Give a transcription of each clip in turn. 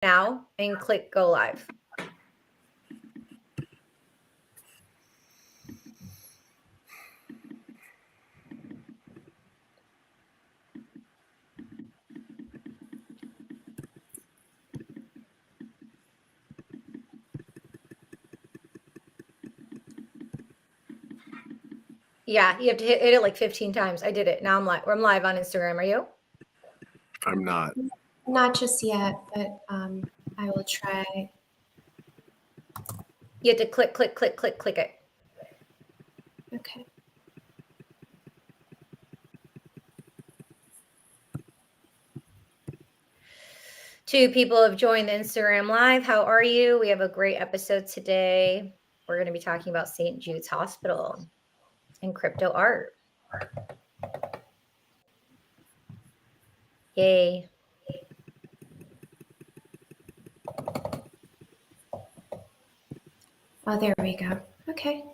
now and click go live. Yeah, you have to hit it like 15 times. I did it. Now I'm live on Instagram. Are you? I'm not. Not just yet, but I will try. You have to click it. Okay. Two people have joined the Instagram live. How are you? We have a great episode today. We're going to be talking about St. Jude's Hospital and crypto art. Yay. Oh, there we go. Okay.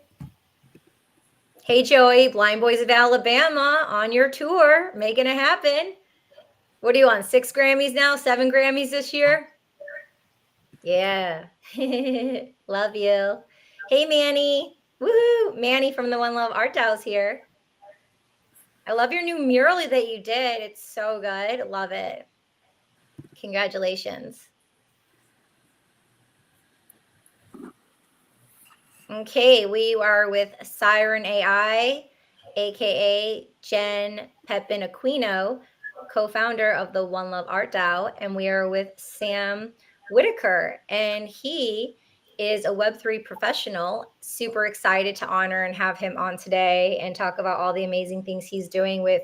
Hey, Joey, Blind Boys of Alabama on your tour, making it happen. What do you want? 6 Grammys now? 7 Grammys this year? Yeah. Love you. Hey, Manny. Woohoo. Manny from the One Love Art House here. I love your new mural that you did. It's so good. Love it. Congratulations. Okay, we are with Siren AI, aka Jenifer Pepen Aquino, co-founder of the One Love Art DAO, and we are with Sam Whittaker, and he is a Web3 professional. Super excited to honor and have him on today and talk about all the amazing things he's doing with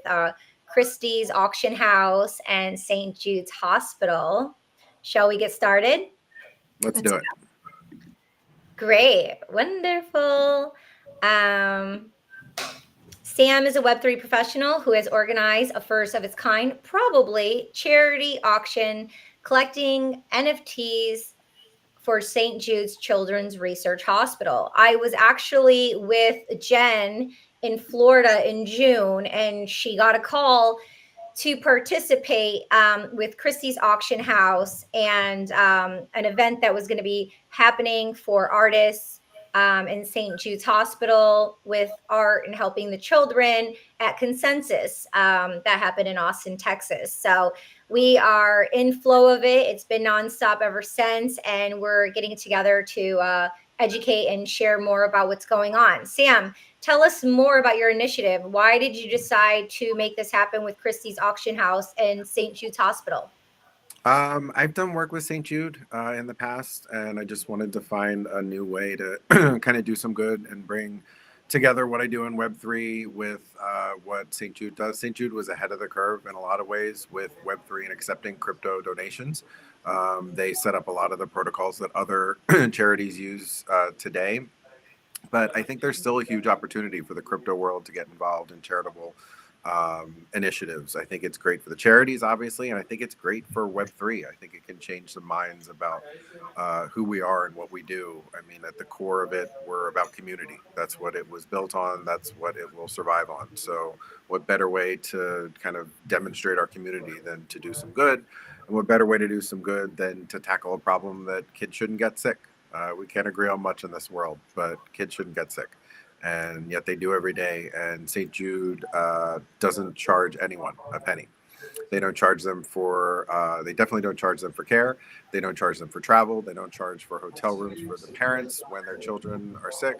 Christie's Auction House and St. Jude's Hospital. Shall we get started? Let's do it. Great. Wonderful. Sam is a Web3 professional who has organized a first of its kind, probably charity auction collecting NFTs for St. Jude's Children's Research Hospital. I was actually with Jen in Florida in June, and she got a call to participate with Christie's Auction House and an event that was going to be happening for artists in St. Jude's Hospital with art and helping the children at Consensus that happened in Austin, Texas. So we are in flow of it. It's been nonstop ever since, and we're getting together to educate and share more about what's going on. Sam, tell us more about your initiative. Why did you decide to make this happen with Christie's Auction House and St. Jude's Hospital? I've done work with St. Jude in the past, and I just wanted to find a new way to kind of do some good and bring together what I do in Web3 with what St. Jude does. St. Jude was ahead of the curve in a lot of ways with Web3 and accepting crypto donations. They set up a lot of the protocols that other charities use today. But I think there's still a huge opportunity for the crypto world to get involved in charitable initiatives. I think it's great for the charities, obviously, and I think it's great for Web3. I think it can change some minds about who we are and what we do. I mean, at the core of it, we're about community. That's what it was built on. That's what it will survive on. So what better way to kind of demonstrate our community than to do some good? And what better way to do some good than to tackle a problem that kids shouldn't get sick? We can't agree on much in this world, but kids shouldn't get sick. And yet they do every day. And St. Jude doesn't charge anyone a penny. They don't charge them for, they definitely don't charge them for care. They don't charge them for travel. They don't charge for hotel rooms for the parents when their children are sick.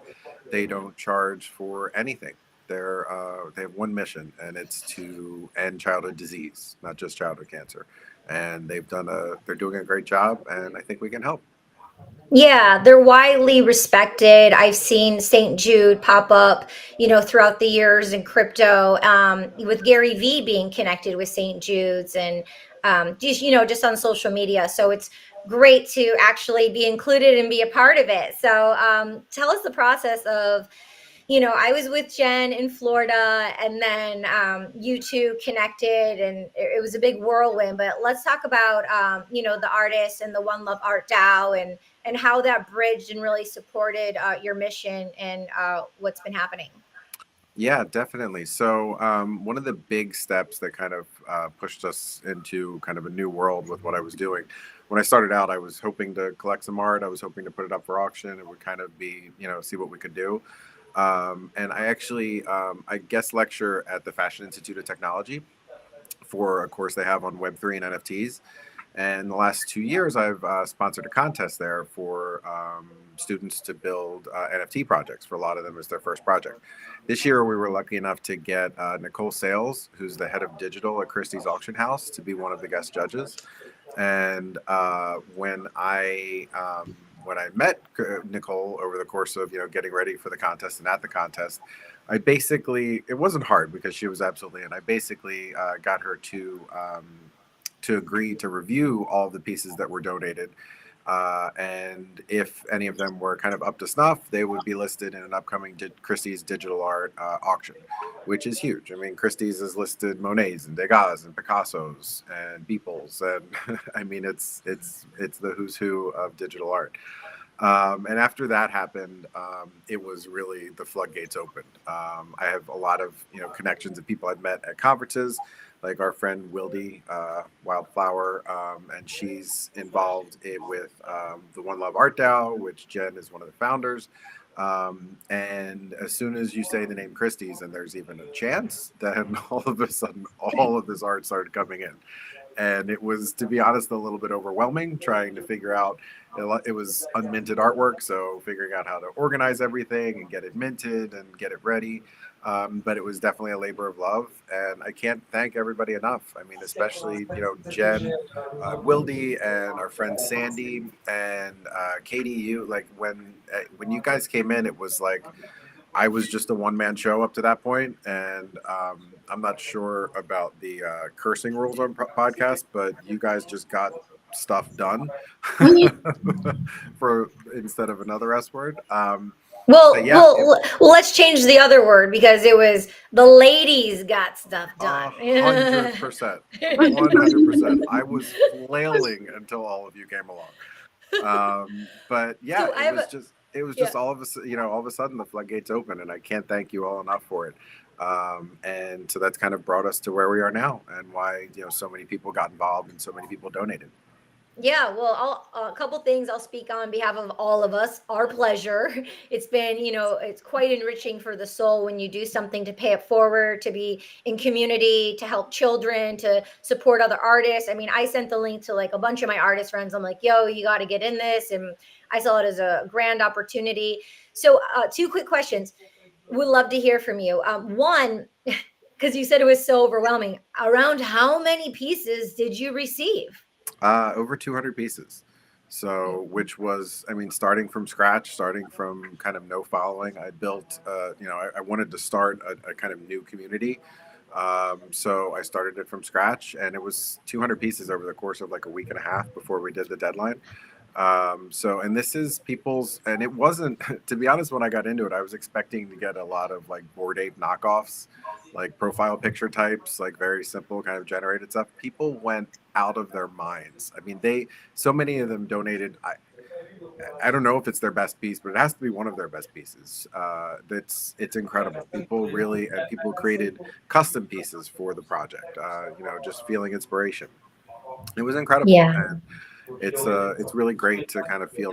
They don't charge for anything. They have one mission, and it's to end childhood disease, not just childhood cancer. And they're doing a great job, and I think we can help. Yeah, they're widely respected. I've seen St. Jude pop up, throughout the years in crypto, with Gary Vee being connected with St. Jude's and, just on social media. So it's great to actually be included and be a part of it. So tell us the process of, I was with Jen in Florida, and then you two connected, and it was a big whirlwind. But let's talk about, the artists and the One Love Art DAO and how that bridged and really supported your mission and what's been happening. Yeah, definitely. So one of the big steps that kind of pushed us into kind of a new world with what I was doing when I started out, I was hoping to collect some art. I was hoping to put it up for auction. It would kind of be, see what we could do. And I actually, I guest lecture at the Fashion Institute of Technology for a course they have on Web3 and NFTs. And the last 2 years, I've sponsored a contest there for students to build NFT projects. For a lot of them, it's their first project. This year, we were lucky enough to get Nicole Sales, who's the head of digital at Christie's Auction House, to be one of the guest judges. And when I met Nicole over the course of getting ready for the contest and at the contest, I basically, it wasn't hard because she was absolutely in. I basically got her to agree to review all the pieces that were donated. And if any of them were kind of up to snuff, they would be listed in an upcoming Christie's digital art auction, which is huge. I mean, Christie's has listed Monets and Degas and Picassos and Beeples, and I mean, it's the who's who of digital art. And after that happened, it was really the floodgates opened. I have a lot of connections of people I've met at conferences, like our friend Wildy Wildflower, and she's involved with the One Love Art DAO, which Jen is one of the founders. And as soon as you say the name Christie's and there's even a chance, then all of a sudden all of this art started coming in. And it was, to be honest, a little bit overwhelming trying to figure out. It was unminted artwork, so figuring out how to organize everything and get it minted and get it ready. But it was definitely a labor of love, and I can't thank everybody enough. I mean, especially Jen, Wildy, and our friend Sandy and Katie. When you guys came in, it was like I was just a one-man show up to that point, and I'm not sure about the cursing rules on podcasts, but you guys just got stuff done for instead of another S word. Let's change the other word because it was the ladies got stuff done. 100%. 100%. I was flailing until all of you came along. But yeah, so it was just all of a sudden the floodgates open, and I can't thank you all enough for it. And so that's kind of brought us to where we are now, and why so many people got involved and so many people donated. Yeah, well, a couple things I'll speak on behalf of all of us. Our pleasure. It's been, it's quite enriching for the soul when you do something to pay it forward, to be in community, to help children, to support other artists. I mean, I sent the link to like a bunch of my artist friends. I'm like, yo, you got to get in this. And I saw it as a grand opportunity. So 2 quick questions. Would love to hear from you. One, because you said it was so overwhelming. Around how many pieces did you receive? Over 200 pieces. So, which was, I mean, starting from scratch, starting from kind of no following, I built, I wanted to start a kind of new community. So I started it from scratch, and it was 200 pieces over the course of like a week and a half before we did the deadline. And this is people's, and it wasn't, to be honest, when I got into it, I was expecting to get a lot of like Bored Ape knockoffs, like profile picture types, like very simple kind of generated stuff. People went out of their minds. I mean, so many of them donated. I don't know if it's their best piece, but it has to be one of their best pieces. It's incredible. People created custom pieces for the project. Just feeling inspiration. It was incredible. Yeah. And it's really great to kind of feel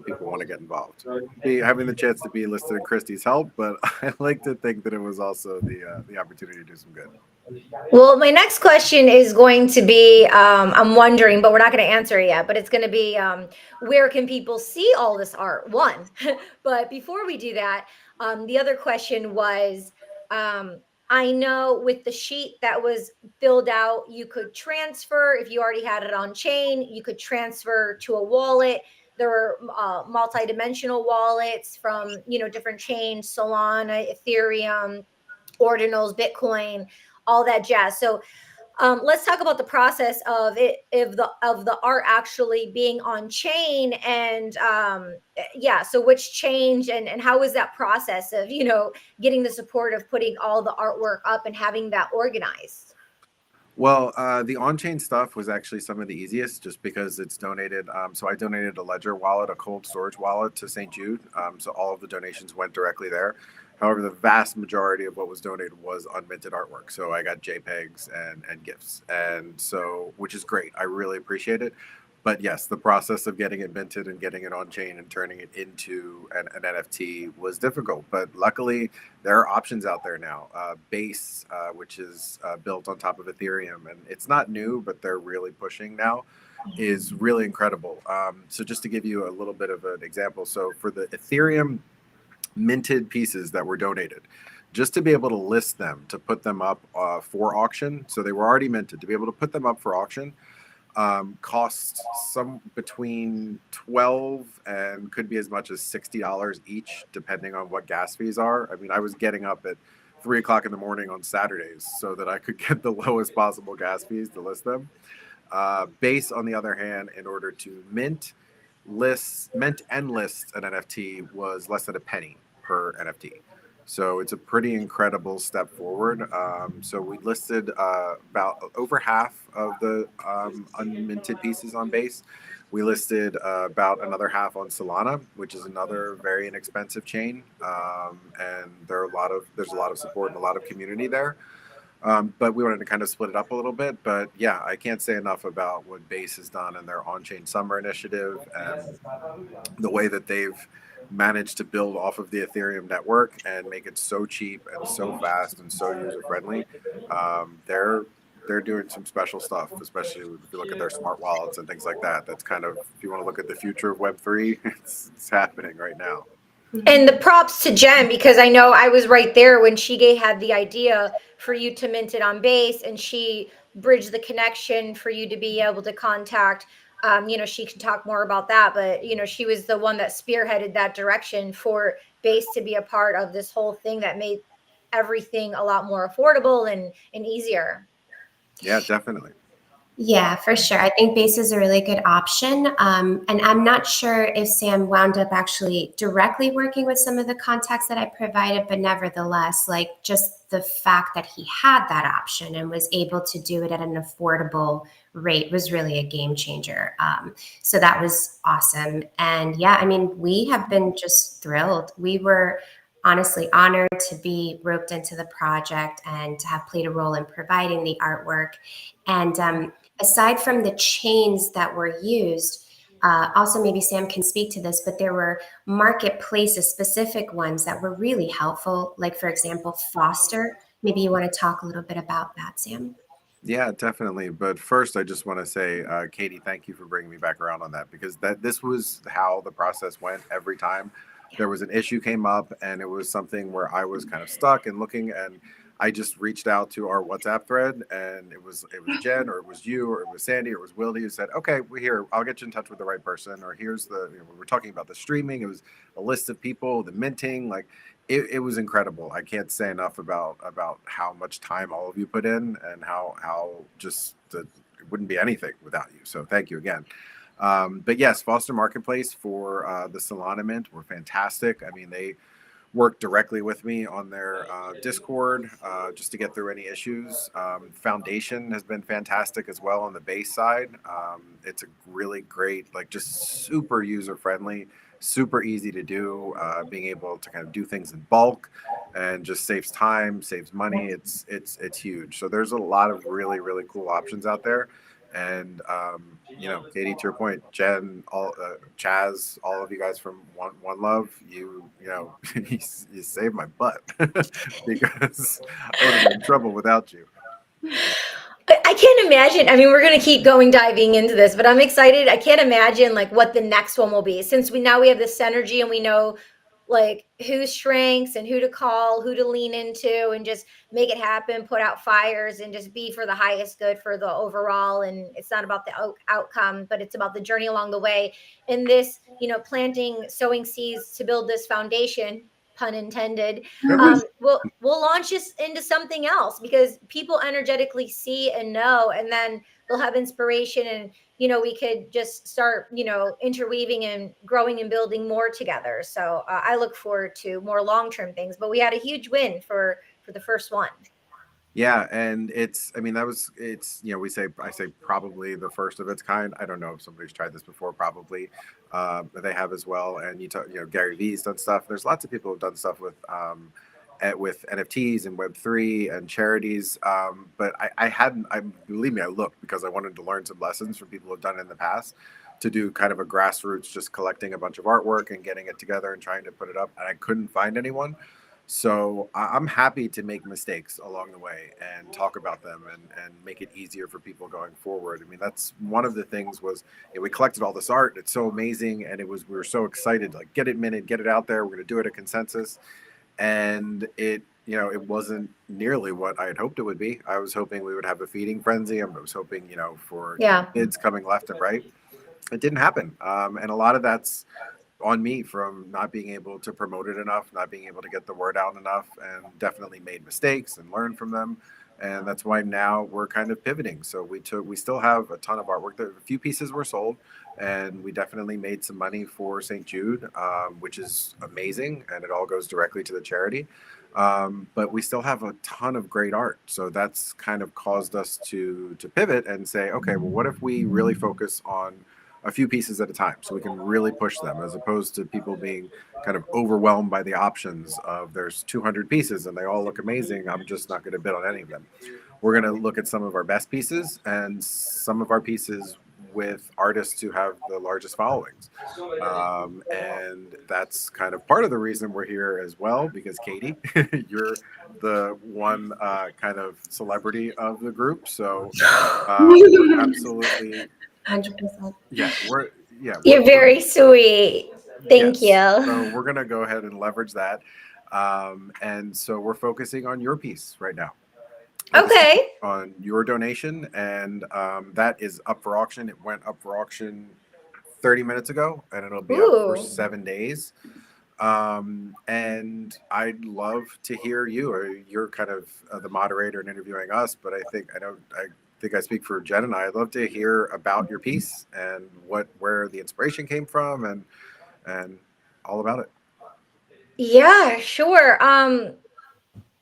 people want to get involved. Having the chance to be listed in Christie's helped, but I like to think that it was also the opportunity to do some good. Well, my next question is going to be, I'm wondering, but we're not going to answer it yet, but it's going to be, where can people see all this art? One, but before we do that, the other question was, I know with the sheet that was filled out, you could transfer, if you already had it on chain, you could transfer to a wallet. There were multi-dimensional wallets from, different chains, Solana, Ethereum, Ordinals, Bitcoin, all that jazz. So let's talk about the process of it, of the art actually being on chain, and so which change and how was that process of getting the support of putting all the artwork up and having that organized? Well, the on-chain stuff was actually some of the easiest, just because it's donated. So I donated a Ledger wallet, a cold storage wallet, to St. Jude. So all of the donations went directly there. However, the vast majority of what was donated was unminted artwork. So I got JPEGs and GIFs, and so, which is great. I really appreciate it. but yes, the process of getting it minted and getting it on chain and turning it into an NFT was difficult. But luckily, there are options out there now. Base, which is built on top of Ethereum, and it's not new, but they're really pushing now, is really incredible. So just to give you a little bit of an example, so for the Ethereum minted pieces that were donated, just to be able to list them, to put them up for auction, so they were already minted, to be able to put them up for auction costs some between 12 and could be as much as $60 each, depending on what gas fees are. I mean, I was getting up at 3 o'clock in the morning on Saturdays so that I could get the lowest possible gas fees to list them. Base, on the other hand, in order to mint and list an NFT was less than a penny per NFT. So it's a pretty incredible step forward. So we listed about over half of the unminted pieces on Base. We listed about another half on Solana, which is another very inexpensive chain, and there's a lot of support and a lot of community there. But we wanted to kind of split it up a little bit. But yeah, I can't say enough about what Base has done in their on-chain summer initiative and the way that they've managed to build off of the Ethereum network and make it so cheap and so fast and so user-friendly. They're doing some special stuff, especially if you look at their smart wallets and things like that. That's kind of, if you want to look at the future of Web3, it's happening right now. And the props to Jen, because I know I was right there when she had the idea for you to mint it on Base, and she bridged the connection for you to be able to contact. She can talk more about that, but she was the one that spearheaded that direction for Base to be a part of this whole thing that made everything a lot more affordable and easier. Yeah, definitely. Yeah, for sure. I think Base is a really good option. And I'm not sure if Sam wound up actually directly working with some of the contacts that I provided, but nevertheless, like just the fact that he had that option and was able to do it at an affordable rate was really a game changer. So that was awesome. And yeah, I mean, we have been just thrilled. We were honestly honored to be roped into the project and to have played a role in providing the artwork. And aside from the chains that were used, also maybe Sam can speak to this, but there were marketplaces, specific ones that were really helpful. Like, for example, Foster. Maybe you want to talk a little bit about that, Sam? Yeah, definitely. But first, I just want to say, Katie, thank you for bringing me back around on that, because this was how the process went every time there was an issue came up and it was something where I was kind of stuck and looking, and I just reached out to our WhatsApp thread, and it was Jen, or it was you, or it was Sandy, or it was Wildy, who said, okay, we're here, I'll get you in touch with the right person, or here's we were talking about the streaming, it was a list of people, the minting, like it was incredible. I can't say enough about how much time all of you put in, and how just it wouldn't be anything without you. So thank you again. But yes, Foster Marketplace for the Solana Mint were fantastic. I mean, they worked directly with me on their Discord just to get through any issues. Foundation has been fantastic as well on the base side. It's a really great, like, just super user friendly, super easy to do. Being able to kind of do things in bulk and just saves time, saves money. It's huge. So there's a lot of really, really cool options out there. And Katie, to your point, Jen, Chaz, all of you guys from One Love, you you saved my butt because I would have been in trouble without you. I can't imagine. I mean, we're going to keep diving into this, but I'm excited. I can't imagine like what the next one will be, since we have this synergy and we know like whose strengths and who to call, who to lean into, and just make it happen, put out fires, and just be for the highest good for the overall. And it's not about the outcome, but it's about the journey along the way. In this, sowing seeds to build this foundation, pun intended. We'll launch this into something else, because people energetically see and know, and then they'll have inspiration, and we could just start interweaving and growing and building more together. So I look forward to more long-term things, but we had a huge win for the first one. Yeah, and I say probably the first of its kind. I don't know if somebody's tried this before, probably, but they have as well. And Gary Vee's done stuff. There's lots of people who've done stuff with with NFTs and Web3 and charities. But I hadn't, believe me, I looked because I wanted to learn some lessons from people who have done it in the past, to do kind of a grassroots, just collecting a bunch of artwork and getting it together and trying to put it up. And I couldn't find anyone. So I'm happy to make mistakes along the way and talk about them and make it easier for people going forward. I mean, that's one of the things was, we collected all this art. It's so amazing. And we were so excited to like get it minted, get it out there. We're going to do it at consensus. And it wasn't nearly what I had hoped it would be. I was hoping we would have a feeding frenzy. I was hoping, for kids coming left and right. It didn't happen. And a lot of that's on me from not being able to promote it enough, not being able to get the word out enough, and definitely made mistakes and learned from them. And that's why now we're kind of pivoting. So we still have a ton of artwork. A few pieces were sold, and we definitely made some money for St. Jude, which is amazing. And it all goes directly to the charity. But we still have a ton of great art. So that's kind of caused us to pivot and say, okay, well, what if we really focus on a few pieces at a time, so we can really push them, as opposed to people being kind of overwhelmed by the options of there's 200 pieces and they all look amazing. I'm just not going to bid on any of them. We're going to look at some of our best pieces and some of our pieces with artists who have the largest followings. And that's kind of part of the reason we're here as well, because Katie, you're the one kind of celebrity of the group. So absolutely. 100%. You're very sweet. Thank you. So we're going to go ahead and leverage that. And so we're focusing on your piece right now. Okay. On your donation. And that is up for auction. It went up for auction 30 minutes ago, and it'll be up for 7 days. And I'd love to hear you. You're kind of the moderator and interviewing us, but I think I speak for Jen and I'd love to hear about your piece and where the inspiration came from and all about it. Yeah, sure.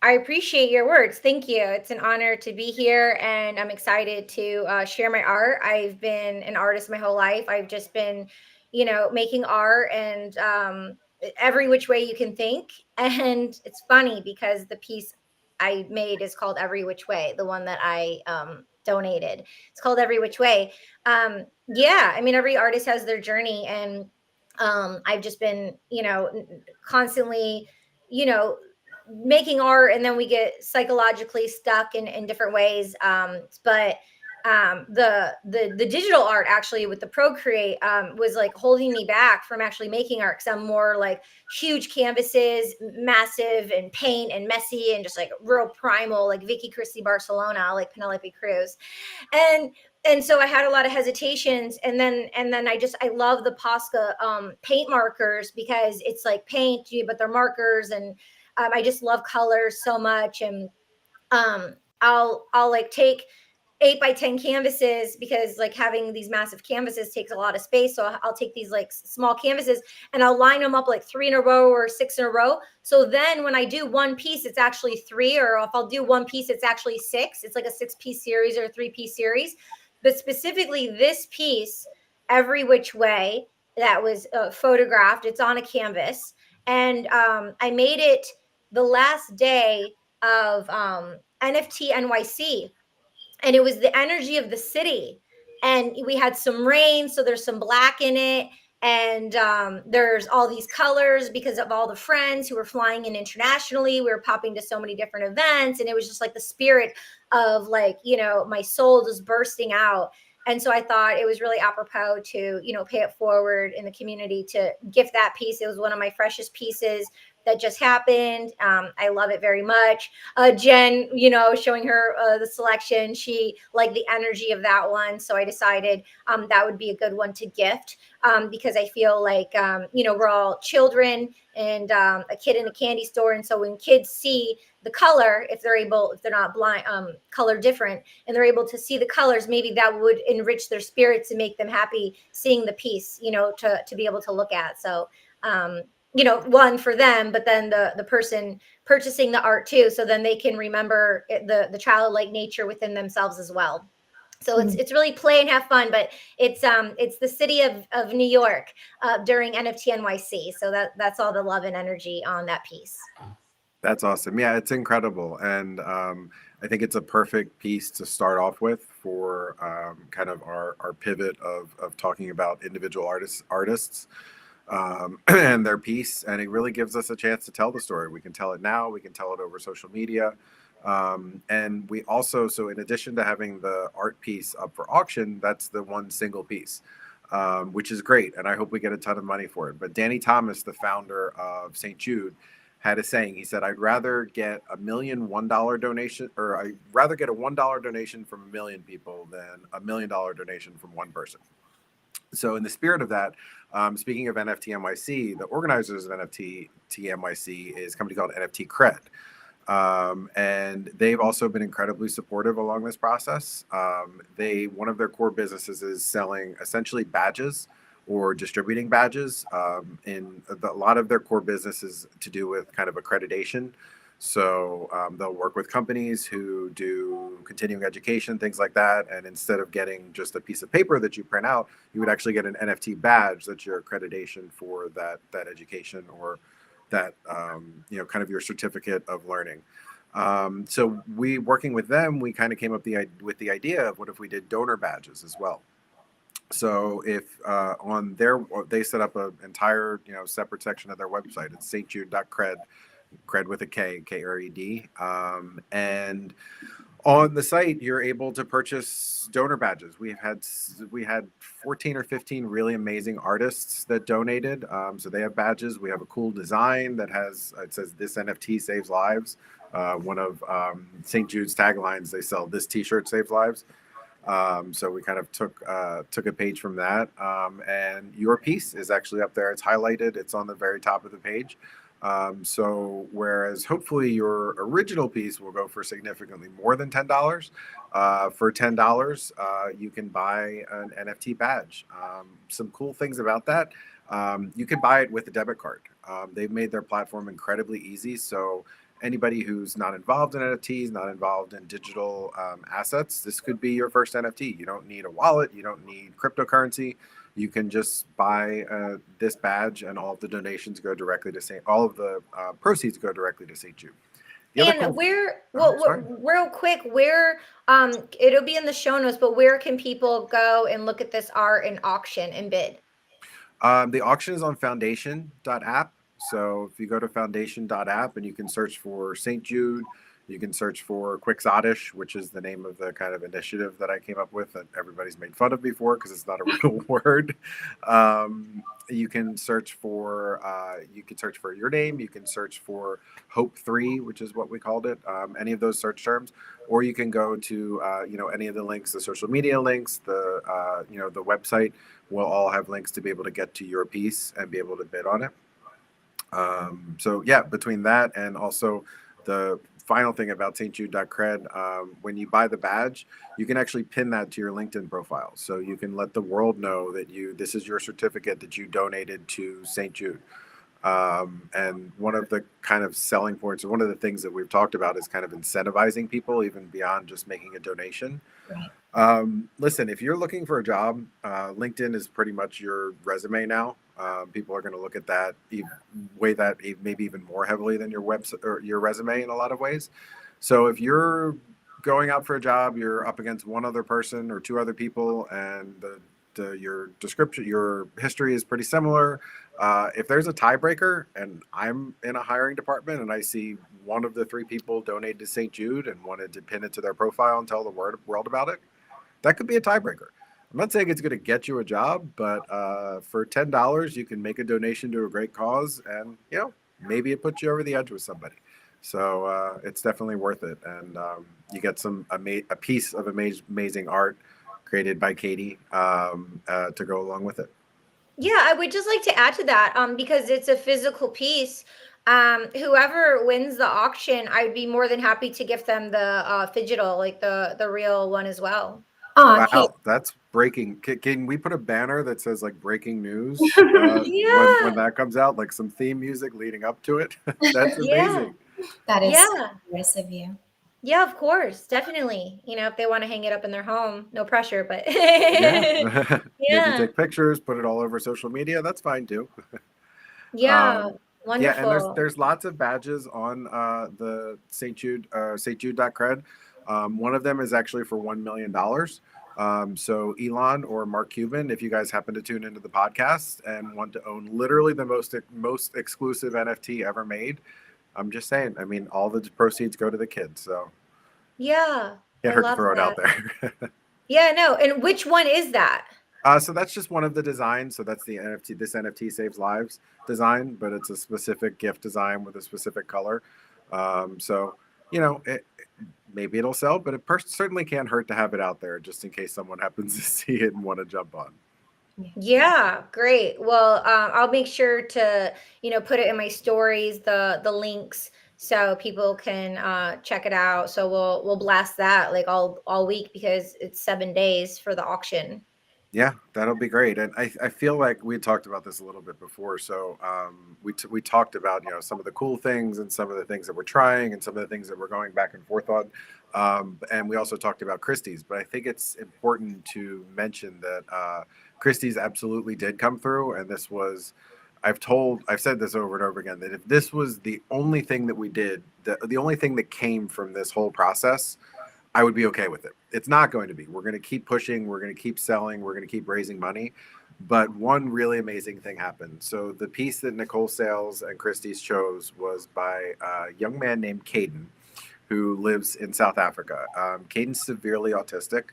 I appreciate your words. Thank you. It's an honor to be here, and I'm excited to share my art. I've been an artist my whole life. I've just been, making art and every which way you can think. And it's funny because the piece I made is called Every Which Way, the one that I donated. It's called Every Which Way. Yeah, I mean, every artist has their journey, and I've just been, constantly, making art, and then we get psychologically stuck in different ways. But the digital art, actually, with the Procreate, was like holding me back from actually making art, because I'm more like huge canvases, massive and paint and messy and just like real primal, like Vicky Christie Barcelona, like Penelope Cruz. And so I had a lot of hesitations, and then I love the Posca paint markers, because it's like paint, but they're markers, and I just love colors so much. And I'll like take 8x10 canvases, because like having these massive canvases takes a lot of space. So I'll take these like small canvases and I'll line them up like 3 in a row or 6 in a row. So then when I do one piece, it's actually 3, or if I'll do one piece, it's actually 6. It's like a 6-piece series or a 3-piece series. But specifically this piece, Every Which Way, that was photographed, it's on a canvas. And I made it the last day of NFT NYC. And it was the energy of the city. And we had some rain, so there's some black in it. And there's all these colors because of all the friends who were flying in internationally. We were popping to so many different events. And it was just like the spirit of like, my soul just bursting out. And so I thought it was really apropos to, pay it forward in the community, to gift that piece. It was one of my freshest pieces that just happened. I love it very much. Jen, showing her the selection, she liked the energy of that one. So I decided that would be a good one to gift, because I feel like, we're all children and a kid in a candy store. And so when kids see the color, if they're not blind, color different, and they're able to see the colors, maybe that would enrich their spirits and make them happy seeing the piece, to be able to look at. So, one for them, but then the person purchasing the art too. So then they can remember the childlike nature within themselves as well. So it's really play and have fun, but it's the city of New York during NFT NYC. So that's all the love and energy on that piece. That's awesome. Yeah, it's incredible. And I think it's a perfect piece to start off with for kind of our pivot of talking about individual artists and their piece. And it really gives us a chance to tell the story. We can tell it now, we can tell it over social media. And we also, so in addition to having the art piece up for auction, that's the one single piece. Which is great, and I hope we get a ton of money for it. But Danny Thomas, the founder of St. Jude, had a saying. He said, "I'd rather get $1,000,001 donation, or I'd rather get a $1 donation from 1,000,000 people than $1,000,000 donation from one person." So, in the spirit of that, speaking of NFT NYC, the organizers of NFT NYC is a company called NFT Cred. And they've also been incredibly supportive along this process. One of their core businesses is selling essentially badges or distributing badges. A lot of their core business is to do with kind of accreditation. So they'll work with companies who do continuing education, things like that. And instead of getting just a piece of paper that you print out, you would actually get an NFT badge that's your accreditation for that education, or that kind of your certificate of learning. So we, working with them, we kind of came up with the idea of what if we did donor badges as well. So if they set up an entire separate section of their website. It's stjude.cred, cred with a K-R-E-D, and on the site, you're able to purchase donor badges. We had 14 or 15 really amazing artists that donated. So they have badges. We have a cool design that it says "This NFT saves lives." One of St. Jude's taglines, they sell "This T-shirt saves lives." So we kind of took a page from that. And your piece is actually up there. It's highlighted. It's on the very top of the page. So whereas hopefully your original piece will go for significantly more than $10, for $10, you can buy an NFT badge. Some cool things about that. You can buy it with a debit card. They've made their platform incredibly easy. So anybody who's not involved in NFTs, not involved in digital assets, this could be your first NFT. You don't need a wallet. You don't need cryptocurrency. You can just buy this badge, and all of the donations go directly to all of the proceeds go directly to St. Jude. And real quick, where it'll be in the show notes, but where can people go and look at this art and auction and bid? The auction is on foundation.app. So if you go to foundation.app and you can search for St. Jude, you can search for Quixotish, which is the name of the kind of initiative that I came up with that everybody's made fun of before because it's not a real word. You can search for your name. You can search for Hope 3, which is what we called it. Any of those search terms, or you can go to any of the links, the social media links, the website will all have links to be able to get to your piece and be able to bid on it. So yeah, between that and also the final thing about stjude.cred, when you buy the badge, you can actually pin that to your LinkedIn profile. So you can let the world know that this is your certificate that you donated to St. Jude. And one of the kind of selling points, or one of the things that we've talked about, is kind of incentivizing people even beyond just making a donation. Right. Listen, if you're looking for a job, LinkedIn is pretty much your resume now. People are going to look at that, weigh that maybe even more heavily than your website or your resume in a lot of ways. So if you're going out for a job, you're up against one other person or two other people, and your description, your history is pretty similar. If there's a tiebreaker and I'm in a hiring department and I see one of the three people donated to St. Jude and wanted to pin it to their profile and tell the world about it, that could be a tiebreaker. I'm not saying it's going to get you a job, but for $10, you can make a donation to a great cause, and maybe it puts you over the edge with somebody. So it's definitely worth it, and you get a piece of amazing art created by Katie to go along with it. Yeah, I would just like to add to that, because it's a physical piece. Whoever wins the auction, I'd be more than happy to gift them the digital, like the real one as well. Wow, Kate, that's breaking. Can we put a banner that says like breaking news yeah. when that comes out, like some theme music leading up to it? That's amazing. That is nice of you. Yeah, of course, definitely. If they want to hang it up in their home, no pressure, but Maybe take pictures, put it all over social media. That's fine too. Yeah. Yeah, and Wonderful. there's lots of badges on the St. Jude.cred. One of them is actually for $1 million. So Elon or Mark Cuban, if you guys happen to tune into the podcast and want to own literally the most exclusive NFT ever made, I'm just saying. I mean, all the proceeds go to the kids, so Yeah, can't I hurt to love throw it out that. there. Yeah, no. And which one is that? So that's just one of the designs. So that's the NFT. This NFT saves lives design, but it's a specific gift design with a specific color. So you know, maybe it'll sell, but it certainly can't hurt to have it out there just in case someone happens to see it and want to jump on. Yeah, great. Well, I'll make sure to, put it in my stories, the links, so people can check it out. So we'll blast that like all week because it's 7 days for the auction. Yeah, that'll be great. And I feel like we talked about this a little bit before. So we talked about, some of the cool things and some of the things that we're trying and some of the things that we're going back and forth on. And we also talked about Christie's. But I think it's important to mention that Christie's absolutely did come through. And this was, I've said this over and over again, that if this was the only thing that we did, the only thing that came from this whole process, I would be okay with it. It's not going to be. We're going to keep pushing. We're going to keep selling. We're going to keep raising money. But one really amazing thing happened. So the piece that Nicole Sales and Christie's chose was by a young man named Caden, who lives in South Africa. Caden's severely autistic.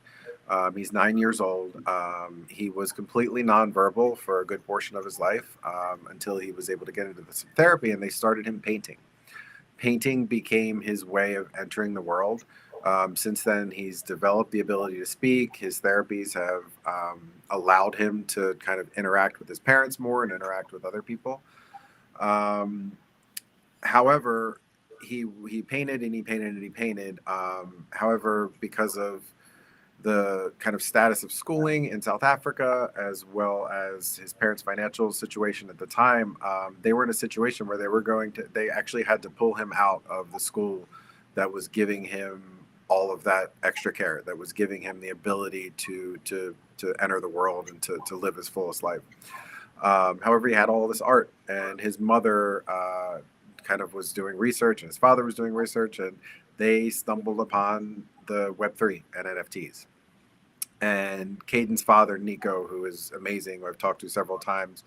He's 9 years old. He was completely nonverbal for a good portion of his life until he was able to get into some therapy, and they started him painting. Painting became his way of entering the world. Since then, he's developed the ability to speak. His therapies have allowed him to kind of interact with his parents more and interact with other people. However, he painted and he painted and he painted. However, because of the kind of status of schooling in South Africa, as well as his parents' financial situation at the time, they were in a situation where they actually had to pull him out of the school that was giving him all of that extra care, that was giving him the ability to enter the world and to live his fullest life. However, he had all this art, and his mother kind of was doing research, and his father was doing research, and they stumbled upon the Web3 and NFTs. And Caden's father, Nico, who is amazing, who I've talked to several times,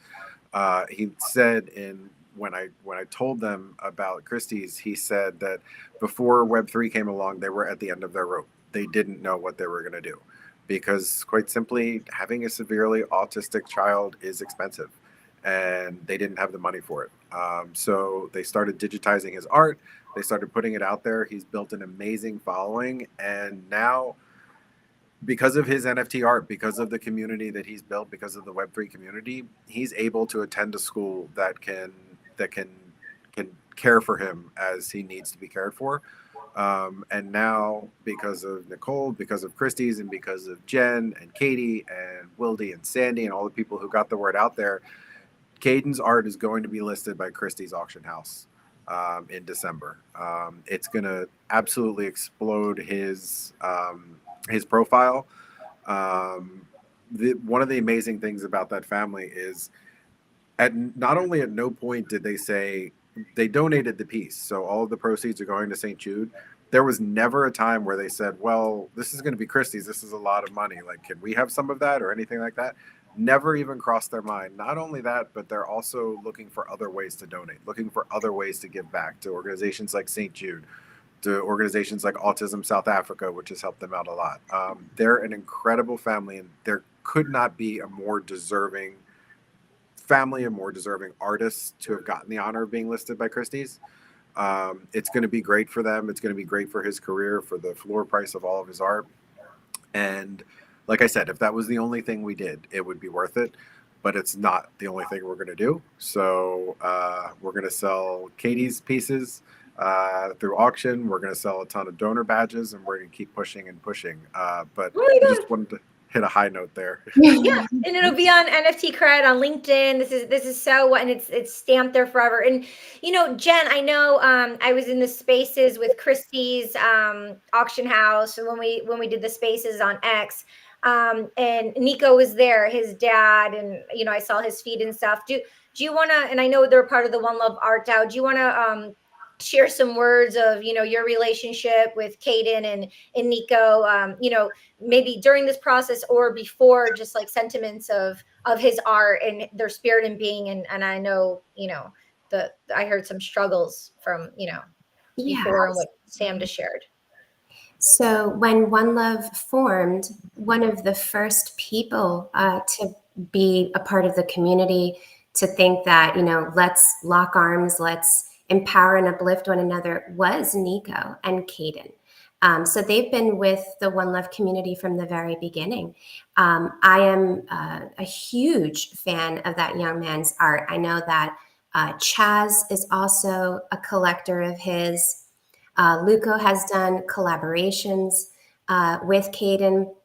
he said when I told them about Christie's, he said that before Web3 came along, they were at the end of their rope. They didn't know what they were going to do because, quite simply, having a severely autistic child is expensive, and they didn't have the money for it. So they started digitizing his art. They started putting it out there. He's built an amazing following, and now, because of his NFT art, because of the community that he's built, because of the Web3 community, he's able to attend a school that can care for him as he needs to be cared for. And now, because of Nicole, because of Christie's, and because of Jen and Katie and Wildy and Sandy and all the people who got the word out there, Caden's art is going to be listed by Christie's auction house in December. It's going to absolutely explode his profile. One of the amazing things about that family is not only at no point did they say they donated the piece, so all of the proceeds are going to St. Jude. There was never a time where they said, well, this is going to be Christie's. This is a lot of money. Like, can we have some of that or anything like that? Never even crossed their mind. Not only that, but they're also looking for other ways to donate, looking for other ways to give back to organizations like St. Jude, to organizations like Autism South Africa, which has helped them out a lot. They're an incredible family, and there could not be a more deserving family, a more deserving artist to have gotten the honor of being listed by Christie's. It's going to be great for them. It's going to be great for his career, for the floor price of all of his art. And like I said, if that was the only thing we did, it would be worth it. But it's not the only thing we're going to do. So we're going to sell Katie's pieces through auction. We're going to sell a ton of donor badges, and we're going to keep pushing and pushing. But Oh my I just wanted to hit a high note there. Yeah, and it'll be on NFT Cred on LinkedIn. This is so, and it's stamped there forever. And Jen, I know I was in the spaces with Christie's auction house when we did the spaces on X. And Nico was there, his dad, and I saw his feed and stuff. Do you want to? And I know they're part of the One Love Art DAO. Do you want to share some words of your relationship with Caden and Nico? Maybe during this process or before, just like sentiments of his art and their spirit and being. And I know I heard some struggles from before and what Sam just shared. So when One Love formed, one of the first people to be a part of the community, to think that, let's lock arms, let's empower and uplift one another, was Nico and Caden. So they've been with the One Love community from the very beginning. I am a huge fan of that young man's art. I know that Chaz is also a collector of his. Luco has done collaborations with Caden.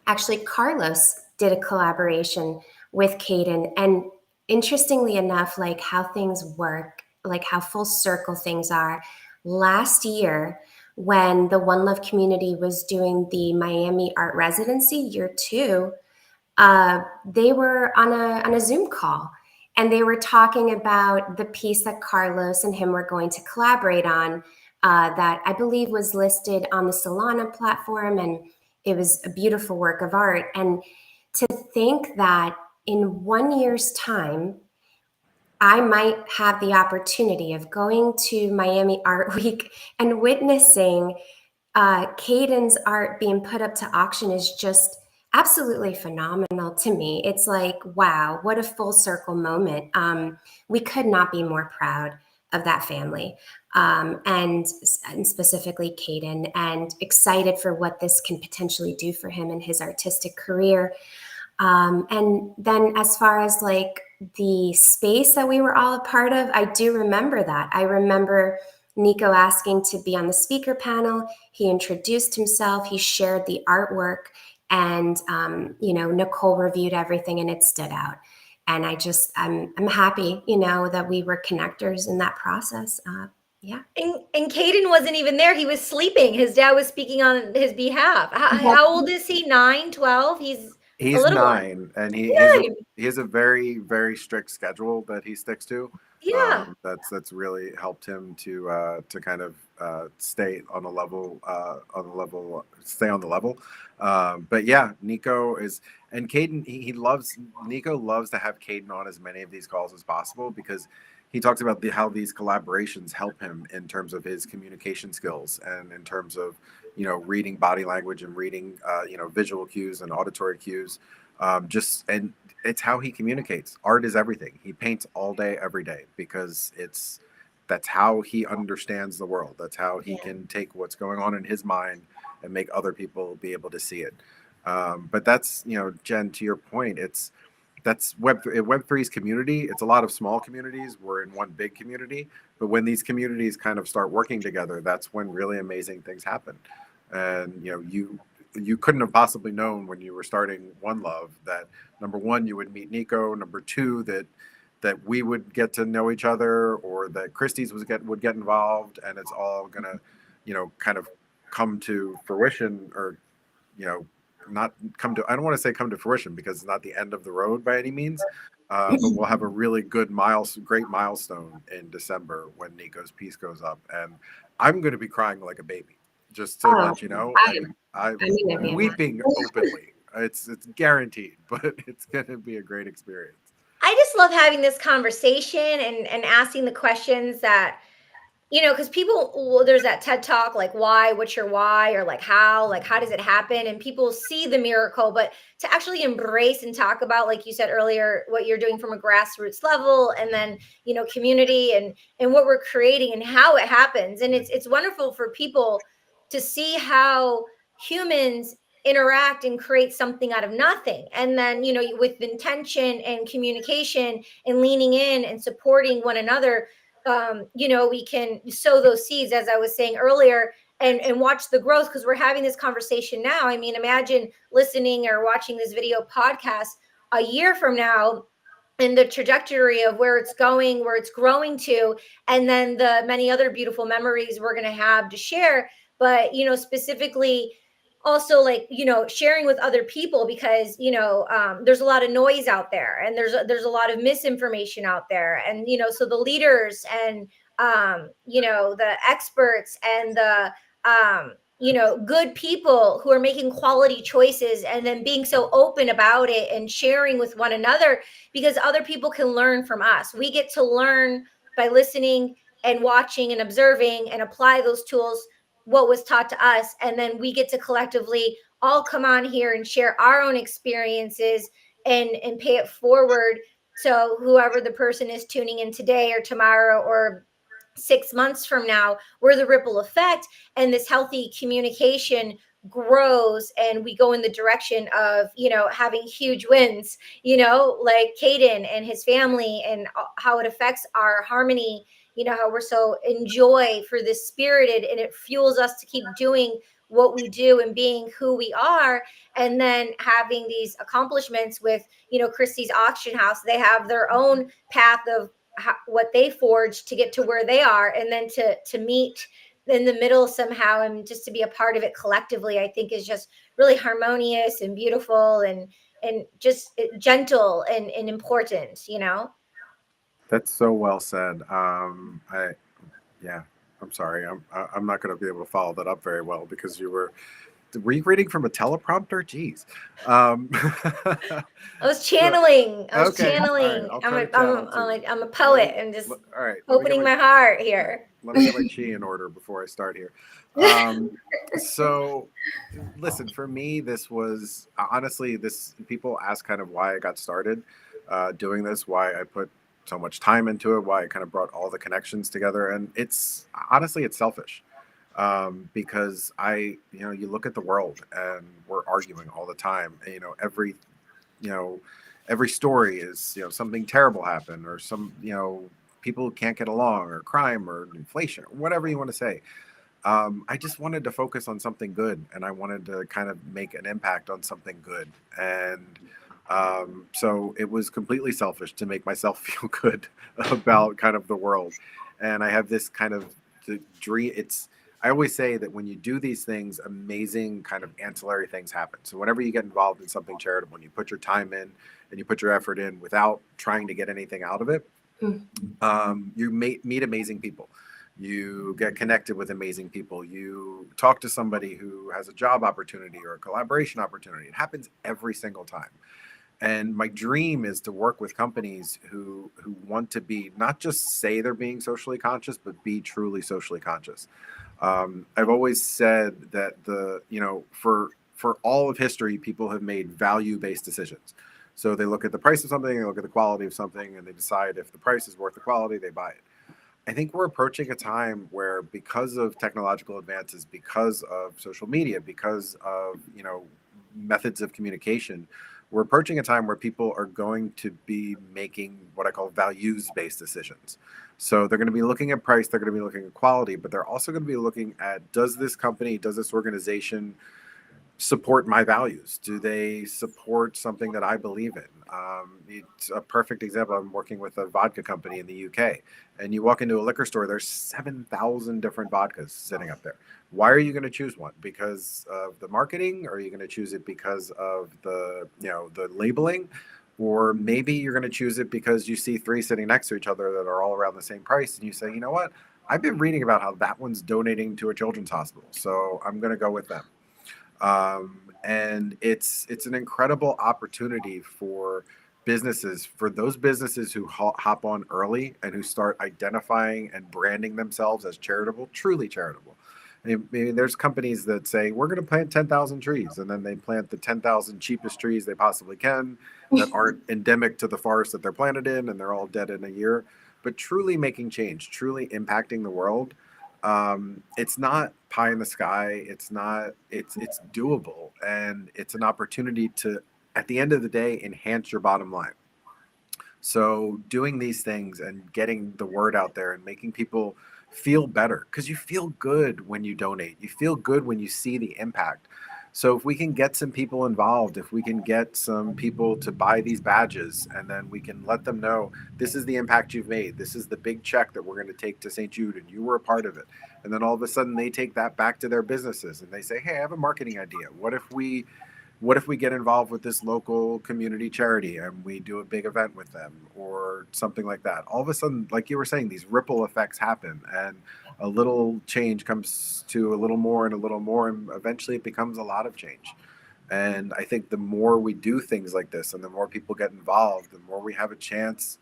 Actually, Carlos did a collaboration with Caden. And interestingly enough, like how things work, like how full circle things are. Last year, when the One Love community was doing the Miami Art Residency year 2, they were on a Zoom call. And they were talking about the piece that Carlos and him were going to collaborate on, that I believe was listed on the Solana platform. And it was a beautiful work of art. And to think that in 1 year's time, I might have the opportunity of going to Miami Art Week and witnessing Caden's art being put up to auction is just absolutely phenomenal to me. It's like, wow, what a full circle moment. We could not be more proud of that family, and specifically Caden, and excited for what this can potentially do for him in his artistic career. And then as far as like the space that we were all a part of, I do remember that. I remember Nico asking to be on the speaker panel. He introduced himself, he shared the artwork, and Nicole reviewed everything and it stood out. And I'm happy, that we were connectors in that process. Yeah. And Caden wasn't even there. He was sleeping. His dad was speaking on his behalf. How old is he? 9, 12? He's a little 9, and he has a very, very strict schedule that he sticks to. Yeah. That's really helped him to kind of stay on the level, stay on the level. But yeah, Nico is, and Caden, Nico loves to have Caden on as many of these calls as possible, because he talks about how these collaborations help him in terms of his communication skills and in terms of reading body language and reading visual cues and auditory cues. And it's how he communicates. Art is everything. He paints all day, every day, because that's how he understands the world. That's how he can take what's going on in his mind and make other people be able to see it. But that's, Jen, to your point, that's Web3's community. It's a lot of small communities. We're in one big community, but when these communities kind of start working together, that's when really amazing things happen. And you couldn't have possibly known when you were starting One Love that, number one, you would meet Nico, number two, that we would get to know each other, or that Christie's would get involved, and it's all gonna kind of come to fruition, or not come to, I don't want to say come to fruition, because it's not the end of the road by any means, but we'll have a really great milestone in December when Nico's piece goes up, and I'm going to be crying like a baby, just to let you know. I'm weeping openly. It's guaranteed, but it's going to be a great experience. I just love having this conversation and asking the questions that, because there's that TED talk, like, why, what's your why, or like how does it happen? And people see the miracle, but to actually embrace and talk about, like you said earlier, what you're doing from a grassroots level, and then, community and what we're creating and how it happens. And it's wonderful for people to see how humans interact and create something out of nothing. And then, with intention and communication and leaning in and supporting one another, we can sow those seeds, as I was saying earlier, and watch the growth, because we're having this conversation now. I mean, imagine listening or watching this video podcast a year from now, and the trajectory of where it's going, where it's growing to, and then the many other beautiful memories we're going to have to share. But, specifically also like, sharing with other people, because there's a lot of noise out there, and there's a lot of misinformation out there, and so the leaders and the experts and the good people who are making quality choices, and then being so open about it and sharing with one another, because other people can learn from us. We get to learn by listening and watching and observing and apply those tools, what was taught to us, and then we get to collectively all come on here and share our own experiences and pay it forward. So whoever the person is tuning in today or tomorrow or 6 months from now, we're the ripple effect, and this healthy communication grows, and we go in the direction of having huge wins, like Caden and his family, and how it affects our harmony, how we're so enjoy for this spirited, and it fuels us to keep doing what we do and being who we are. And then having these accomplishments with Christie's auction house, they have their own path of what they forged to get to where they are, and then to meet in the middle somehow, and just to be a part of it collectively, I think is just really harmonious and beautiful, and just gentle and important. That's so well said. Yeah, I'm sorry. I'm not going to be able to follow that up very well because were you reading from a teleprompter? Jeez. I was channeling. Okay. All right. Channeling. I'll try to channel too. I'm a poet, and just All right. opening my heart here. Let me get my chi in order before I start here. So listen, for me, this was honestly, people ask kind of why I got started doing this, why I put so much time into it, why I kind of brought all the connections together. And it's honestly, it's selfish. Because you look at the world and we're arguing all the time. And, every story is, something terrible happened, or people can't get along, or crime, or inflation, or whatever you want to say. I just wanted to focus on something good, and I wanted to kind of make an impact on something good. And so it was completely selfish to make myself feel good about kind of the world. And I have this kind of the dream. I always say that when you do these things, amazing kind of ancillary things happen. So whenever you get involved in something charitable and you put your time in and you put your effort in without trying to get anything out of it, you meet amazing people. You get connected with amazing people. You talk to somebody who has a job opportunity or a collaboration opportunity. It happens every single time. And my dream is to work with companies who want to be, not just say they're being socially conscious, but be truly socially conscious. I've always said that for all of history, people have made value-based decisions. So they look at the price of something, they look at the quality of something, and they decide if the price is worth the quality, they buy it. I think we're approaching a time where, because of technological advances, because of social media, because of methods of communication, we're approaching a time where people are going to be making what I call values-based decisions. So they're going to be looking at price, they're going to be looking at quality, but they're also going to be looking at, does this company, does this organization support my values? Do they support something that I believe in? It's a perfect example. I'm working with a vodka company in the UK, and you walk into a liquor store, there's 7,000 different vodkas sitting up there. Why are you going to choose one? Because of the marketing? Or are you going to choose it because of the labeling? Or maybe you're going to choose it because you see three sitting next to each other that are all around the same price, and you say, you know what? I've been reading about how that one's donating to a children's hospital, so I'm going to go with them. And it's an incredible opportunity for those businesses who hop on early and who start identifying and branding themselves as charitable, truly charitable. I mean, there's companies that say, we're going to plant 10,000 trees, and then they plant the 10,000 cheapest trees they possibly can that aren't endemic to the forest that they're planted in, and they're all dead in a year. But truly making change, truly impacting the world, it's not pie in the sky. It's doable, and it's an opportunity to, at the end of the day, enhance your bottom line. So doing these things and getting the word out there and making people feel better, because you feel good when you donate. You feel good when you see the impact. So if we can get some people involved, if we can get some people to buy these badges, and then we can let them know this is the impact you've made, this is the big check that we're going to take to St. Jude, and you were a part of it. And then all of a sudden they take that back to their businesses and they say, hey, I have a marketing idea. What if we get involved with this local community charity and we do a big event with them or something like that? All of a sudden, like you were saying, these ripple effects happen, and a little change comes to a little more and a little more, and eventually it becomes a lot of change. And I think the more we do things like this and the more people get involved, the more we have a chance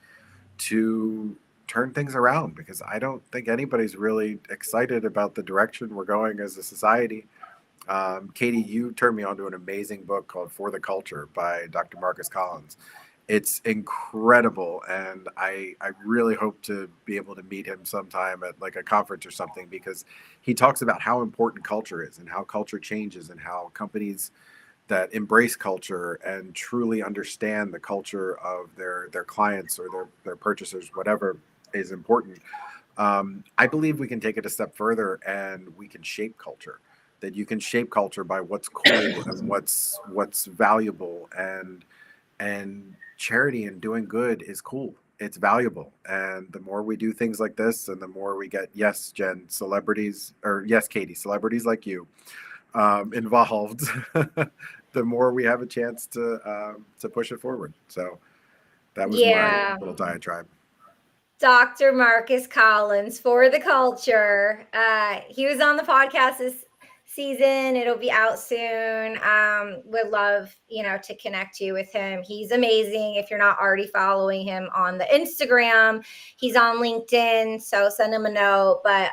to turn things around, because I don't think anybody's really excited about the direction we're going as a society. Katie, you turned me on to an amazing book called For the Culture by Dr. Marcus Collins. It's incredible, and I really hope to be able to meet him sometime at like a conference or something, because he talks about how important culture is and how culture changes and how companies that embrace culture and truly understand the culture of their clients or their purchasers, whatever is important. I believe we can take it a step further and we can shape culture. That you can shape culture by what's cool and what's valuable, and charity and doing good is cool. It's valuable, and the more we do things like this, and the more we get, yes, Jen, celebrities, or yes, Katie, celebrities like you involved, the more we have a chance to push it forward. So that was my Yeah. little diatribe. Dr. Marcus Collins, For the Culture. He was on the podcast this season. It'll be out soon. Would love, to connect you with him. He's amazing. If you're not already following him on the Instagram, he's on LinkedIn. So send him a note. But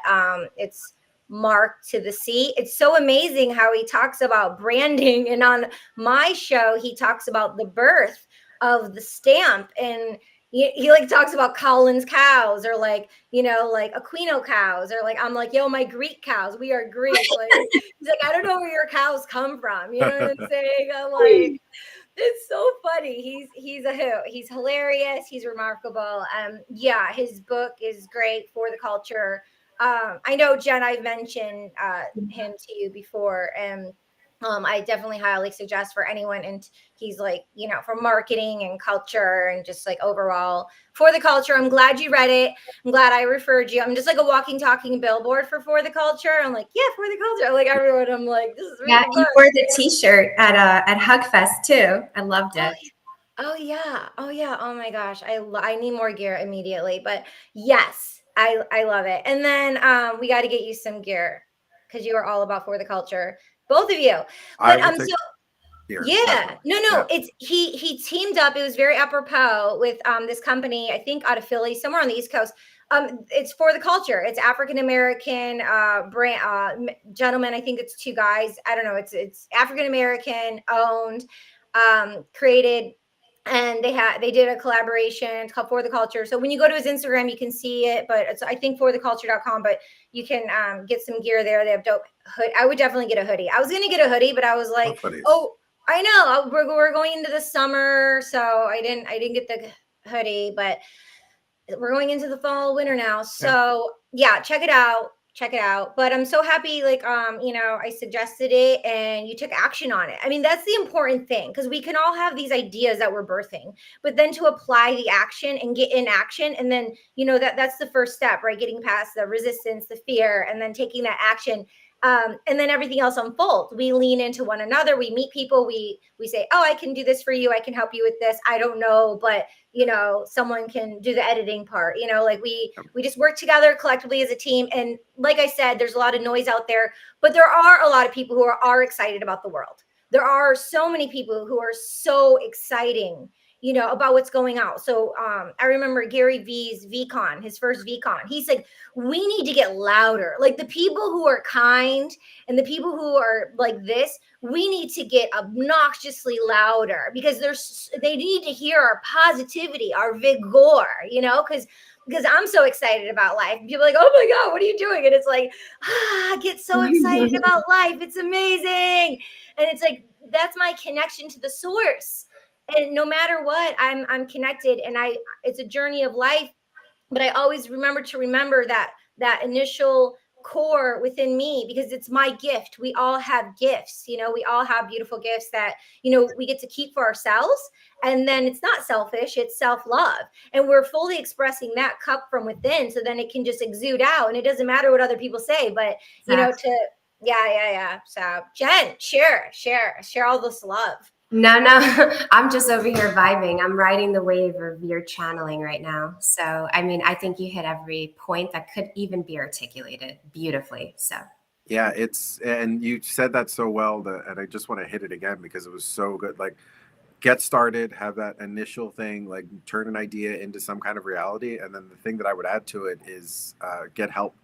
it's Mark to the C. It's so amazing how he talks about branding. And on my show, he talks about the birth of the stamp, and he like talks about Collins cows, or like Aquino cows, or like, I'm like, yo, my Greek cows, we are Greek. Like, he's like, I don't know where your cows come from. You know what I'm saying? I'm like, it's so funny. He's a hoot. He's hilarious. He's remarkable. Yeah, his book is great, For the Culture. I know, Jen, I've mentioned him to you before, and I definitely highly suggest for anyone. And he's like, for marketing and culture and just like overall For the Culture. I'm glad you read it. I'm glad I referred you. I'm just like a walking, talking billboard for the Culture. I'm like, yeah, For the Culture. Like everyone, I'm like, this is really Yeah, fun. you wore the T-shirt at Hugfest too. I loved it. Oh yeah. Oh my gosh. I need more gear immediately. But yes, I love it. And then we got to get you some gear, because you are all about For the Culture, both of you. I But will take here. yeah, Definitely. no, Yeah. it's he teamed up. It was very apropos with this company, I think out of Philly, somewhere on the East Coast. It's For the Culture. It's African American brand gentlemen. I think it's two guys. I don't know. It's African American owned, created, and they did a collaboration. It's called For the Culture. So when you go to his Instagram, you can see it. But it's, I think, fortheculture.com. But you can get some gear there. They have dope hood. I would definitely get a hoodie. I was gonna get a hoodie, but I was like, oh, I know we're going into the summer, so I didn't get the hoodie, but we're going into the fall, winter now. So yeah, check it out. Check it out. But I'm so happy, like, I suggested it and you took action on it. I mean, that's the important thing, because we can all have these ideas that we're birthing, but then to apply the action and get in action. And then, that's the first step, right? Getting past the resistance, the fear, and then taking that action. And then everything else unfolds. We lean into one another. We meet people. We say, oh, I can do this for you. I can help you with this. I don't know, but someone can do the editing part. Like we just work together collectively as a team. And like I said, there's a lot of noise out there, but there are a lot of people who are excited about the world. There are so many people who are so exciting, about what's going out. So I remember Gary V's VCon, his first VCon. He said, we need to get louder. Like the people who are kind and the people who are like this, we need to get obnoxiously louder, because they need to hear our positivity, our vigor, because I'm so excited about life. People are like, oh my God, what are you doing? And it's like, I get so excited about life. It's amazing. And it's like, that's my connection to the source. And no matter what, I'm connected, and it's a journey of life. But I always remember that initial core within me because it's my gift. We all have gifts, you know, we all have beautiful gifts that, you know, we get to keep for ourselves. And then it's not selfish, it's self-love. And we're fully expressing that cup from within. So then it can just exude out and it doesn't matter what other people say, but you know, yeah. So Jen, share all this love. No, I'm just over here vibing. I'm riding the wave of your channeling right now. So, I mean, I think you hit every point that could even be articulated beautifully. So, Yeah, and you said that so well and I just want to hit it again because it was so good. Like, get started, have that initial thing, like turn an idea into some kind of reality. And then the thing that I would add to it is get help,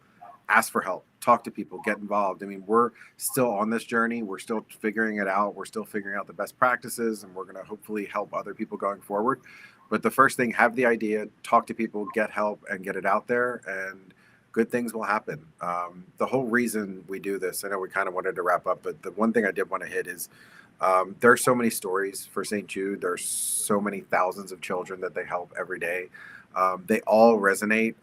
ask for help, talk to people, get involved. I mean, we're still on this journey. We're still figuring it out. We're still figuring out the best practices, and we're going to hopefully help other people going forward. But the first thing, have the idea, talk to people, get help, and get it out there. And good things will happen. The whole reason we do this, I know we kind of wanted to wrap up, but the one thing I did want to hit is there are so many stories for St. Jude. There's so many thousands of children that they help every day. They all resonate.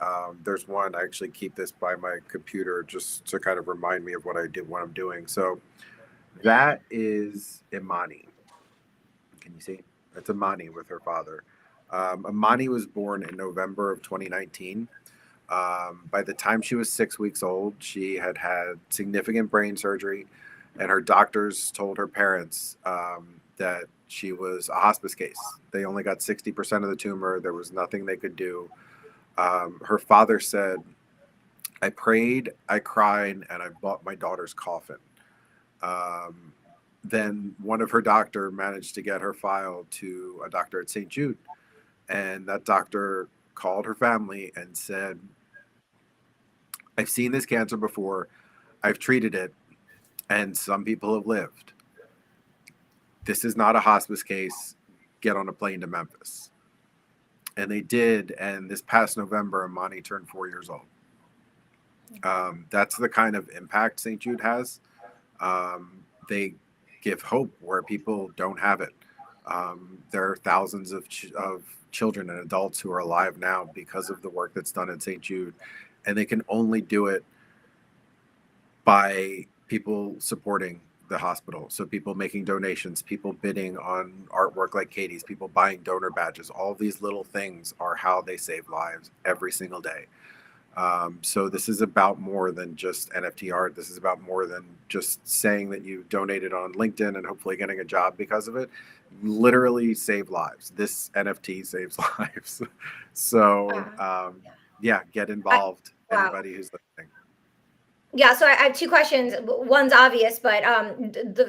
There's one, I actually keep this by my computer just to kind of remind me of what I did, what I'm doing. So that is Imani. Can you see? That's Imani with her father. Imani was born in November of 2019. By the time she was 6 weeks old, she had had significant brain surgery, and her doctors told her parents that she was a hospice case. They only got 60% of the tumor. There was nothing they could do. Her father said, I prayed, I cried, and I bought my daughter's coffin. Then one of her doctor managed to get her file to a doctor at St. Jude. And that doctor called her family and said, I've seen this cancer before. I've treated it, and some people have lived. This is not a hospice case. Get on a plane to Memphis. And they did. And this past November, Imani turned 4 years old. That's the kind of impact St. Jude has. They give hope where people don't have it. There are thousands of children and adults who are alive now because of the work that's done at St. Jude. And they can only do it by people supporting the hospital. So people making donations, people bidding on artwork like Katie's, people buying donor badges. All these little things are how they save lives every single day. So this is about more than just NFT art. This is about more than just saying that you donated on LinkedIn and hopefully getting a job because of it. Literally save lives. This NFT saves lives. So yeah, get involved. Anybody who's listening. Yeah, so I have two questions. One's obvious, but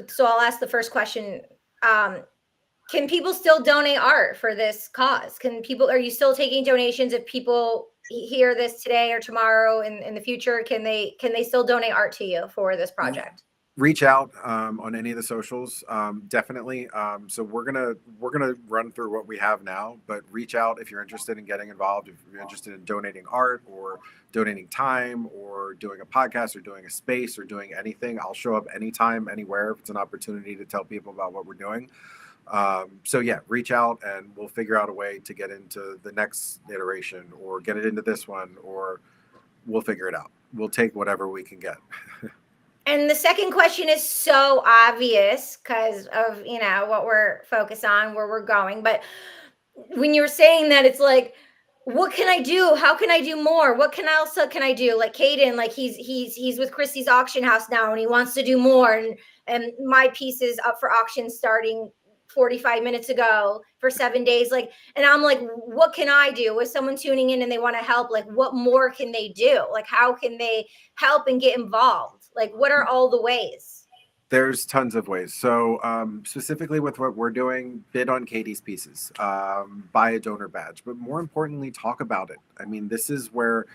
so I'll ask the first question. Can people still donate art for this cause? Are you still taking donations if people hear this today or tomorrow in the future? Can they still donate art to you for this project? Reach out on any of the socials, definitely. So we're gonna run through what we have now, but reach out if you're interested in getting involved, if you're interested in donating art or donating time or doing a podcast or doing a space or doing anything. I'll show up anytime, anywhere if it's an opportunity to tell people about what we're doing. So yeah, reach out and we'll figure out a way to get into the next iteration or get it into this one, or we'll figure it out. We'll take whatever we can get. And the second question is so obvious because of, you know, what we're focused on, where we're going. But when you're saying that, it's like, what can I do? How can I do more? What else can I do? Like Caden, like he's with Christy's auction house now and he wants to do more. And my piece is up for auction starting 45 minutes ago for 7 days. Like, and I'm like, what can I do? With someone tuning in and they want to help, like, what more can they do? Like, how can they help and get involved? Like, what are all the ways? There's tons of ways. So specifically with what we're doing, bid on Katie's pieces, buy a donor badge, but more importantly, talk about it. I mean, this is where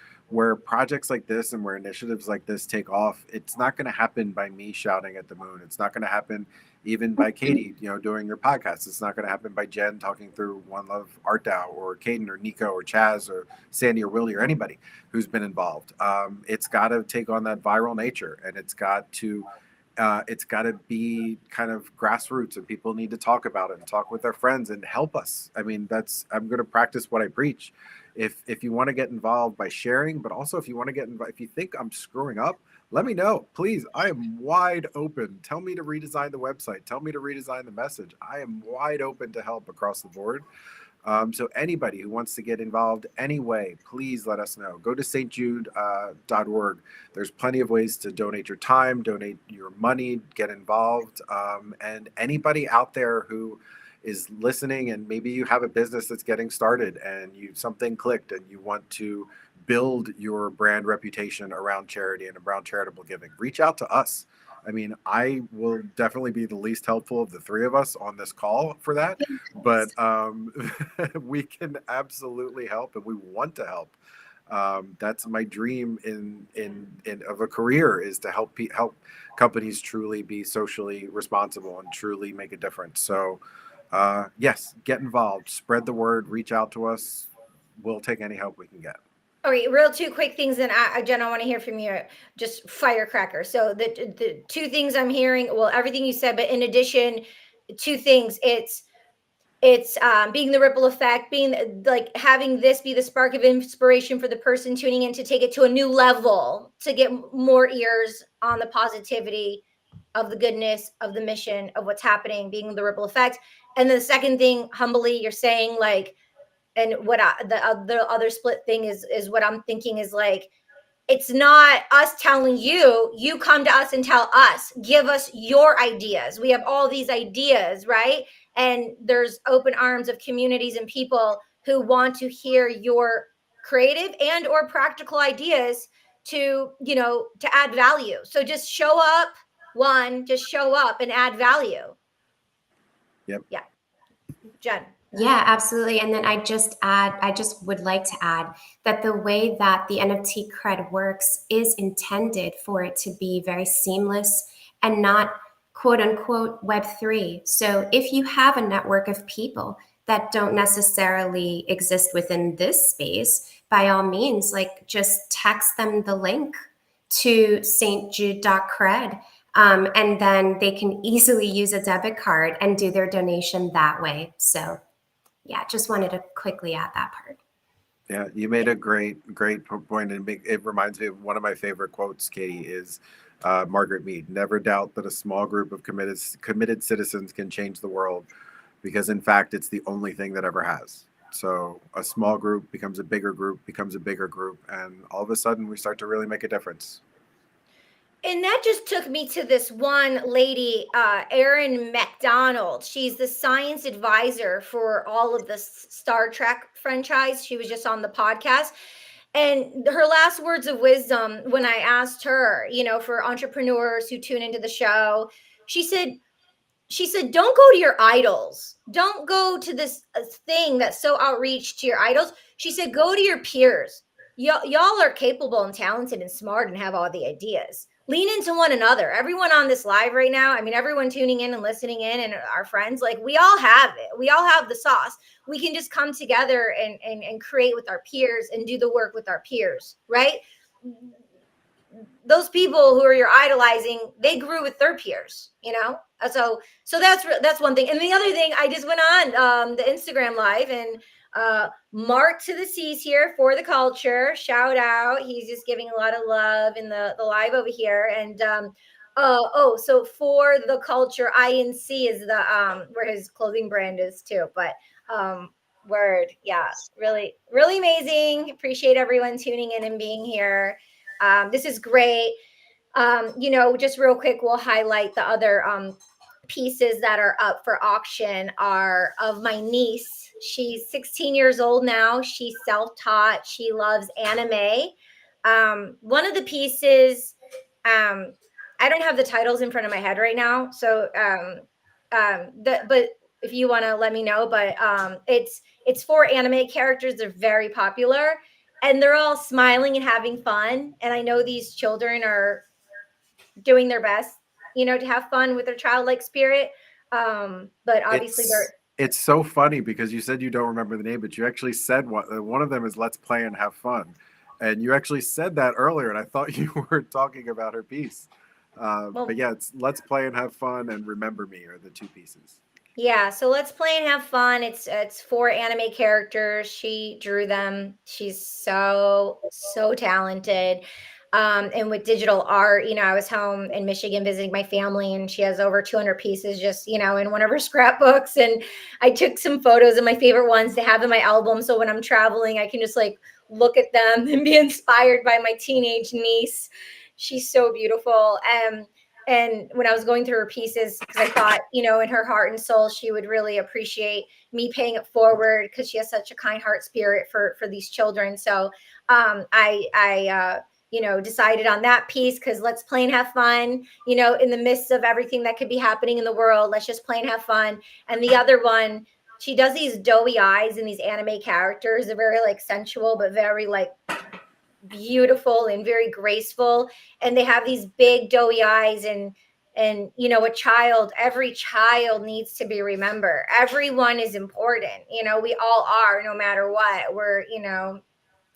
projects like this and where initiatives like this take off. It's not going to happen by me shouting at the moon. It's not going to happen even by Katie, you know, doing your podcast. It's not going to happen by Jen talking through One Love Art DAO, or Caden or Nico or Chaz or Sandy or Willie or anybody who's been involved. It's got to take on that viral nature, and it's got to be kind of grassroots, and people need to talk about it and talk with their friends and help us. I mean, I'm going to practice what I preach. if you want to get involved by sharing, but also if you want to get involved, if you think I'm screwing up, let me know, please. I am wide open. Tell me to redesign the website. Tell me to redesign the message. I am wide open to help across the board. So anybody who wants to get involved anyway, please let us know. Go to stjude.org. There's plenty of ways to donate your time, donate your money, get involved. And anybody out there who is listening, and maybe you have a business that's getting started and something clicked and you want to build your brand reputation around charity and around charitable giving, reach out to us. I mean, I will definitely be the least helpful of the three of us on this call for that, but we can absolutely help, and we want to help. That's my dream in of a career, is to help companies truly be socially responsible and truly make a difference. So yes, get involved, spread the word, reach out to us. We'll take any help we can get. All right, real two quick things, and Jen, I want to hear from you. Just firecracker. So the two things I'm hearing, well, everything you said, but in addition, two things. It's being the ripple effect, being like having this be the spark of inspiration for the person tuning in to take it to a new level, to get more ears on the positivity of the goodness of the mission of what's happening, being the ripple effect. And the second thing, humbly, you're saying like, and what the other split thing is what I'm thinking is like, it's not us telling you come to us and tell us, give us your ideas. We have all these ideas, right? And there's open arms of communities and people who want to hear your creative and or practical ideas to, to add value. So just show up, just show up and add value. Yep. Yeah. Jen. Yeah, absolutely. And then I just would like to add that the way that the NFT cred works is intended for it to be very seamless and not quote unquote Web3. So if you have a network of people that don't necessarily exist within this space, by all means, like just text them the link to stjude.cred. And then they can easily use a debit card and do their donation that way. So yeah, just wanted to quickly add that part. Yeah, you made a great point, and it reminds me of one of my favorite quotes, Katie, is Margaret Mead. Never doubt that a small group of committed citizens can change the world, because in fact, it's the only thing that ever has. So a small group becomes a bigger group, and all of a sudden we start to really make a difference. And that just took me to this one lady, Erin McDonald. She's the science advisor for all of the Star Trek franchise. She was just on the podcast. And her last words of wisdom when I asked her, for entrepreneurs who tune into the show, she said, don't go to your idols. Don't go to this thing that's so outreach to your idols. She said, go to your peers. Y'all are capable and talented and smart and have all the ideas. Lean into one another. Everyone on this live right now, I mean, everyone tuning in and listening in and our friends, like we all have it. We all have the sauce. We can just come together and create with our peers and do the work with our peers, right? Those people who are you're idolizing, they grew with their peers, So that's one thing. And the other thing, I just went on the Instagram live, and Mark to the C's here for the culture. Shout out. He's just giving a lot of love in the live over here. And so for the culture, INC is the where his clothing brand is too. But word, yeah, really, really amazing. Appreciate everyone tuning in and being here. This is great. Just real quick, we'll highlight the other pieces that are up for auction are of my niece. She's 16 years old now. She's self-taught. She loves anime. One of the pieces, I don't have the titles in front of my head right now. So, but if you want to let me know, but it's for anime characters. They're very popular and they're all smiling and having fun. And I know these children are doing their best, to have fun with their childlike spirit. But obviously it's so funny because you said you don't remember the name, but you actually said one of them is Let's Play and Have Fun. And you actually said that earlier, and I thought you were talking about her piece. But yeah, it's Let's Play and Have Fun and Remember Me are the two pieces. Yeah, so let's play and have fun. It's 4 anime characters. She drew them. She's so talented. And with digital art, I was home in Michigan visiting my family, and she has over 200 pieces just, in one of her scrapbooks. And I took some photos of my favorite ones to have in my album. So when I'm traveling, I can just like look at them and be inspired by my teenage niece. She's so beautiful. And when I was going through her pieces, because I thought, in her heart and soul, she would really appreciate me paying it forward because she has such a kind heart spirit for these children. So I decided on that piece because let's play and have fun, in the midst of everything that could be happening in the world. Let's just play and have fun. And the other one, she does these doughy eyes and these anime characters. They're very like sensual, but very like beautiful and very graceful, and they have these big doughy eyes, and every child needs to be remembered. Everyone is important. We all are, no matter what. We're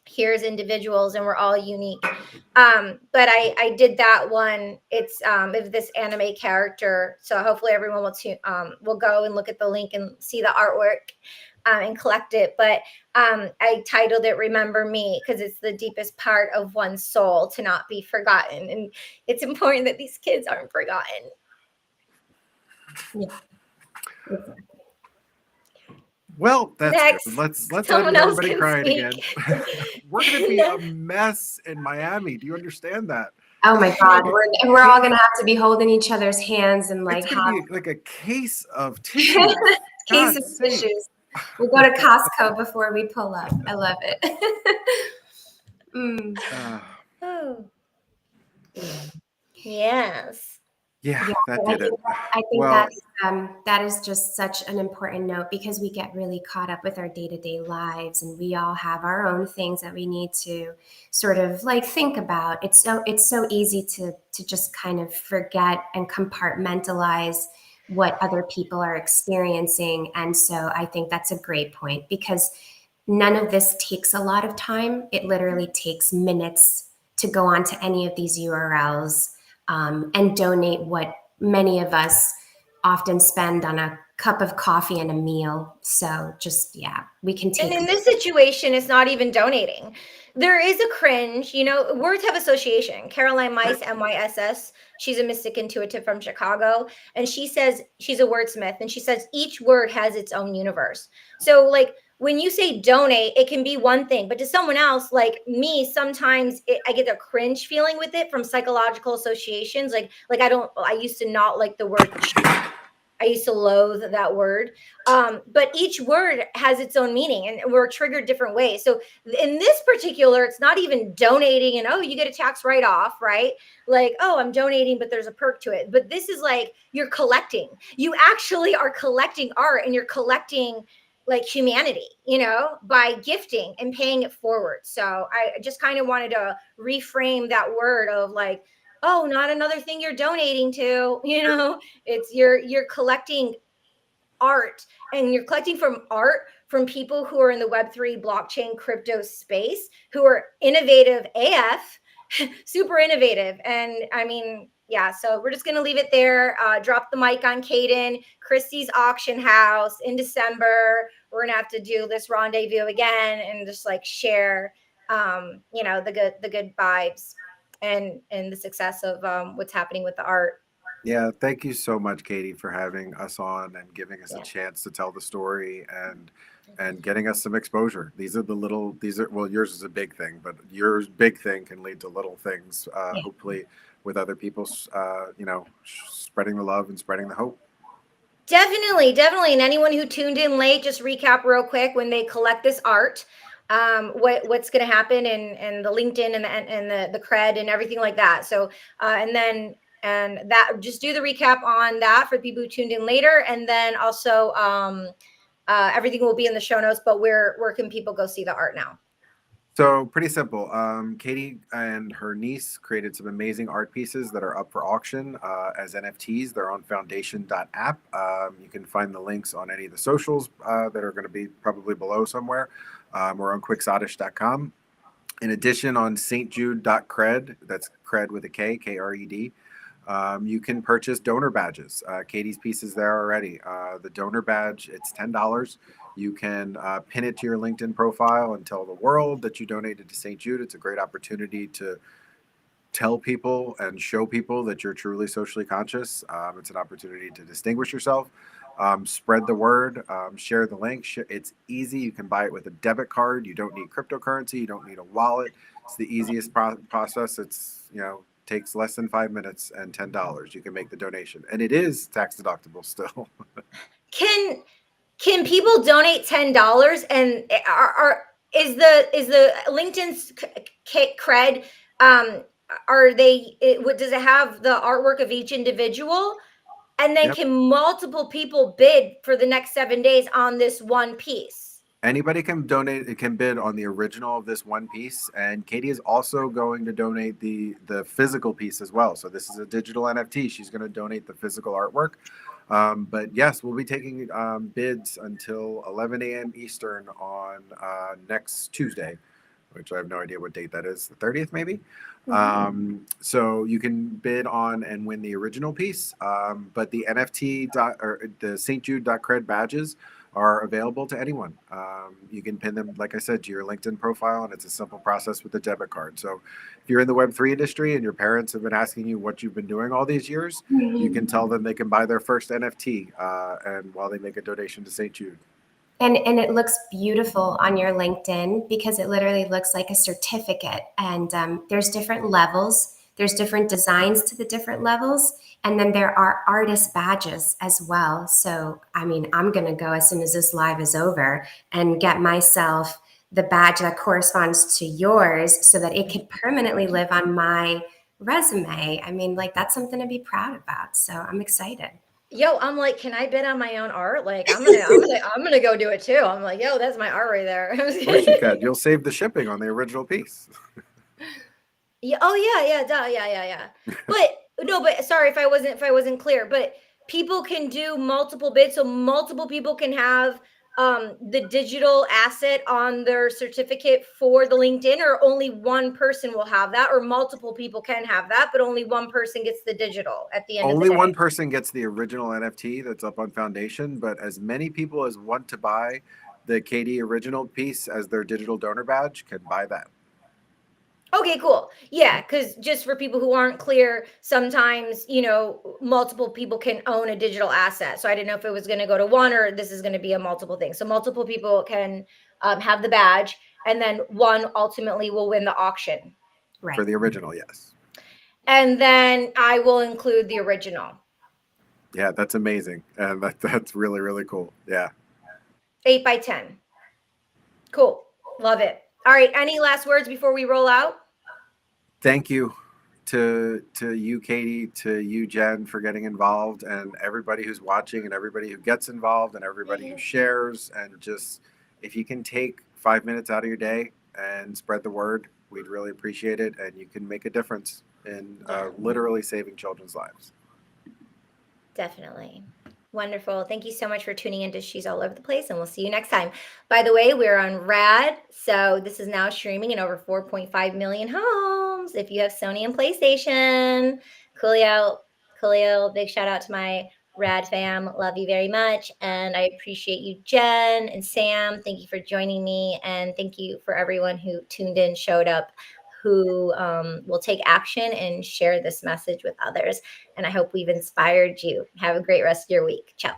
here as individuals, and we're all unique. But I did that one. It's of this anime character, so hopefully everyone will go and look at the link and see the artwork, and collect it. But I titled it "Remember Me" because it's the deepest part of one's soul to not be forgotten, and it's important that these kids aren't forgotten. Yeah. Exactly. Well, that's Next, good. Let's end someone with else everybody can crying speak. again. We're gonna be a mess in Miami. Do you understand that? Oh my God, we're all gonna have to be holding each other's hands and like It's gonna have be like a case of tissues. case of God's sake. tissues. We'll go to Costco before we pull up. I love it. Mm. Oh, yes. Yeah, Yeah, that but I did it. think Well, that is just such an important note because we get really caught up with our day-to-day lives, and we all have our own things that we need to sort of like think about. It's so easy to just kind of forget and compartmentalize what other people are experiencing. And so I think that's a great point because none of this takes a lot of time. It literally takes minutes to go onto any of these URLs, and donate what many of us often spend on a cup of coffee and a meal. So just, yeah, we can And take. in this situation, it's not even donating. There is a cringe, words have association. Caroline Mice, MYSS, she's a mystic intuitive from Chicago. And she says, she's a wordsmith, and she says each word has its own universe. So, like, when you say donate, it can be one thing, but to someone else, like me, sometimes I get a cringe feeling with it from psychological associations. Like I used to not like the word cheat. I used to loathe that word. But each word has its own meaning, and we're triggered different ways. So in this particular, it's not even donating and, oh, you get a tax write-off, right? Like, oh, I'm donating, but there's a perk to it. But this is like you're collecting. You actually are collecting art, and you're collecting like humanity, by gifting and paying it forward. So I just kind of wanted to reframe that word of like, oh, not another thing you're donating to, it's you're collecting art, and you're collecting from people who are in the Web3 blockchain crypto space, who are innovative AF, super innovative. And I mean, yeah, so we're just going to leave it there. Drop the mic on Caden. Christie's auction house in December. We're going to have to do this rendezvous again and just like share, the good vibes and the success of what's happening with the art. yeah, thank you so much, Katie, for having us on and giving us a Yeah. chance to tell the story and getting us some exposure. Well, yours is a big thing, but yours big thing can lead to little things, hopefully with other people, spreading the love and spreading the hope. Definitely. And anyone who tuned in late, just recap real quick when they collect this art, what's going to happen, and the LinkedIn and the cred and everything like that. So and that, just do the recap on that for people who tuned in later, and then also everything will be in the show notes. But where can people go see the art now? So pretty simple. Katie and her niece created some amazing art pieces that are up for auction as NFTs. They're on foundation.app. You can find the links on any of the socials that are going to be probably below somewhere, or on quixotish.com. In addition, on stjude.cred, that's cred with a K, K-R-E-D, You can purchase donor badges. Katie's piece is there already. The donor badge, it's $10. You can pin it to your LinkedIn profile and tell the world that you donated to St. Jude. It's a great opportunity to tell people and show people that you're truly socially conscious. It's an opportunity to distinguish yourself. Spread the word, share the link. It's easy. You can buy it with a debit card. You don't need cryptocurrency. You don't need a wallet. It's the easiest process. It's, takes less than 5 minutes and $10. You can make the donation, and it is tax deductible still. Can people donate $10 and is the LinkedIn's cred does it have the artwork of each individual? And then Yep. can multiple people bid for the next 7 days on this one piece? Anybody can donate. It can bid on the original of this one piece, and Katie is also going to donate the physical piece as well. So this is a digital NFT. She's going to donate the physical artwork. But yes, we'll be taking bids until 11 a.m. Eastern on next Tuesday, which I have no idea what date that is. The 30th, maybe. So you can bid on and win the original piece. But the the St. Jude.cred badges are available to anyone. You can pin them, like I said, to your LinkedIn profile, and it's a simple process with a debit card. So if you're in the Web3 industry and your parents have been asking you what you've been doing all these years, you can tell them they can buy their first NFT and while they make a donation to St. Jude. And it looks beautiful on your LinkedIn because it literally looks like a certificate. And there's different levels. There's different designs to the different levels. And then there are artist badges as well. So, I mean, I'm going to go as soon as this live is over and get myself the badge that corresponds to yours so that it could permanently live on my resume. I mean, like, that's something to be proud about. So I'm excited. Yo, I'm like, can I bid on my own art? Like, I'm gonna go do it too. I'm like, yo, that's my art right there. Of course you can. You'll save the shipping on the original piece. Yeah. Oh yeah. Duh. Yeah. But no. But sorry if I wasn't clear. But people can do multiple bids, so multiple people can have the digital asset on their certificate for the LinkedIn, or only one person will have that, or multiple people can have that, but only one person gets the digital at the end Only of the day. one person gets the original NFT that's up on Foundation, but as many people as want to buy the Katie original piece as their digital donor badge can buy that. Okay, cool. Yeah, because just for people who aren't clear, sometimes, multiple people can own a digital asset. So I didn't know if it was going to go to one or this is going to be a multiple thing. So multiple people can have the badge, and then one ultimately will win the auction. Right. For the original, yes. And then I will include the original. Yeah, that's amazing. And that's really, really cool. Yeah. 8 by 10. Cool. Love it. All right. Any last words before we roll out? Thank you to you, Katie, to you, Jen, for getting involved, and everybody who's watching, and everybody who gets involved, and everybody who shares. And just, if you can take 5 minutes out of your day and spread the word, we'd really appreciate it. And you can make a difference in literally saving children's lives. Definitely. Wonderful. Thank you so much for tuning into She's All Over the Place, and we'll see you next time. By the way, we're on Rad, so this is now streaming in over 4.5 million homes. If you have Sony and PlayStation, coolio. Big shout out to my Rad fam. Love you very much, and I appreciate you, Jen and Sam. Thank you for joining me, and thank you for everyone who tuned in, showed up, who will take action and share this message with others. And I hope we've inspired you. Have a great rest of your week. Ciao.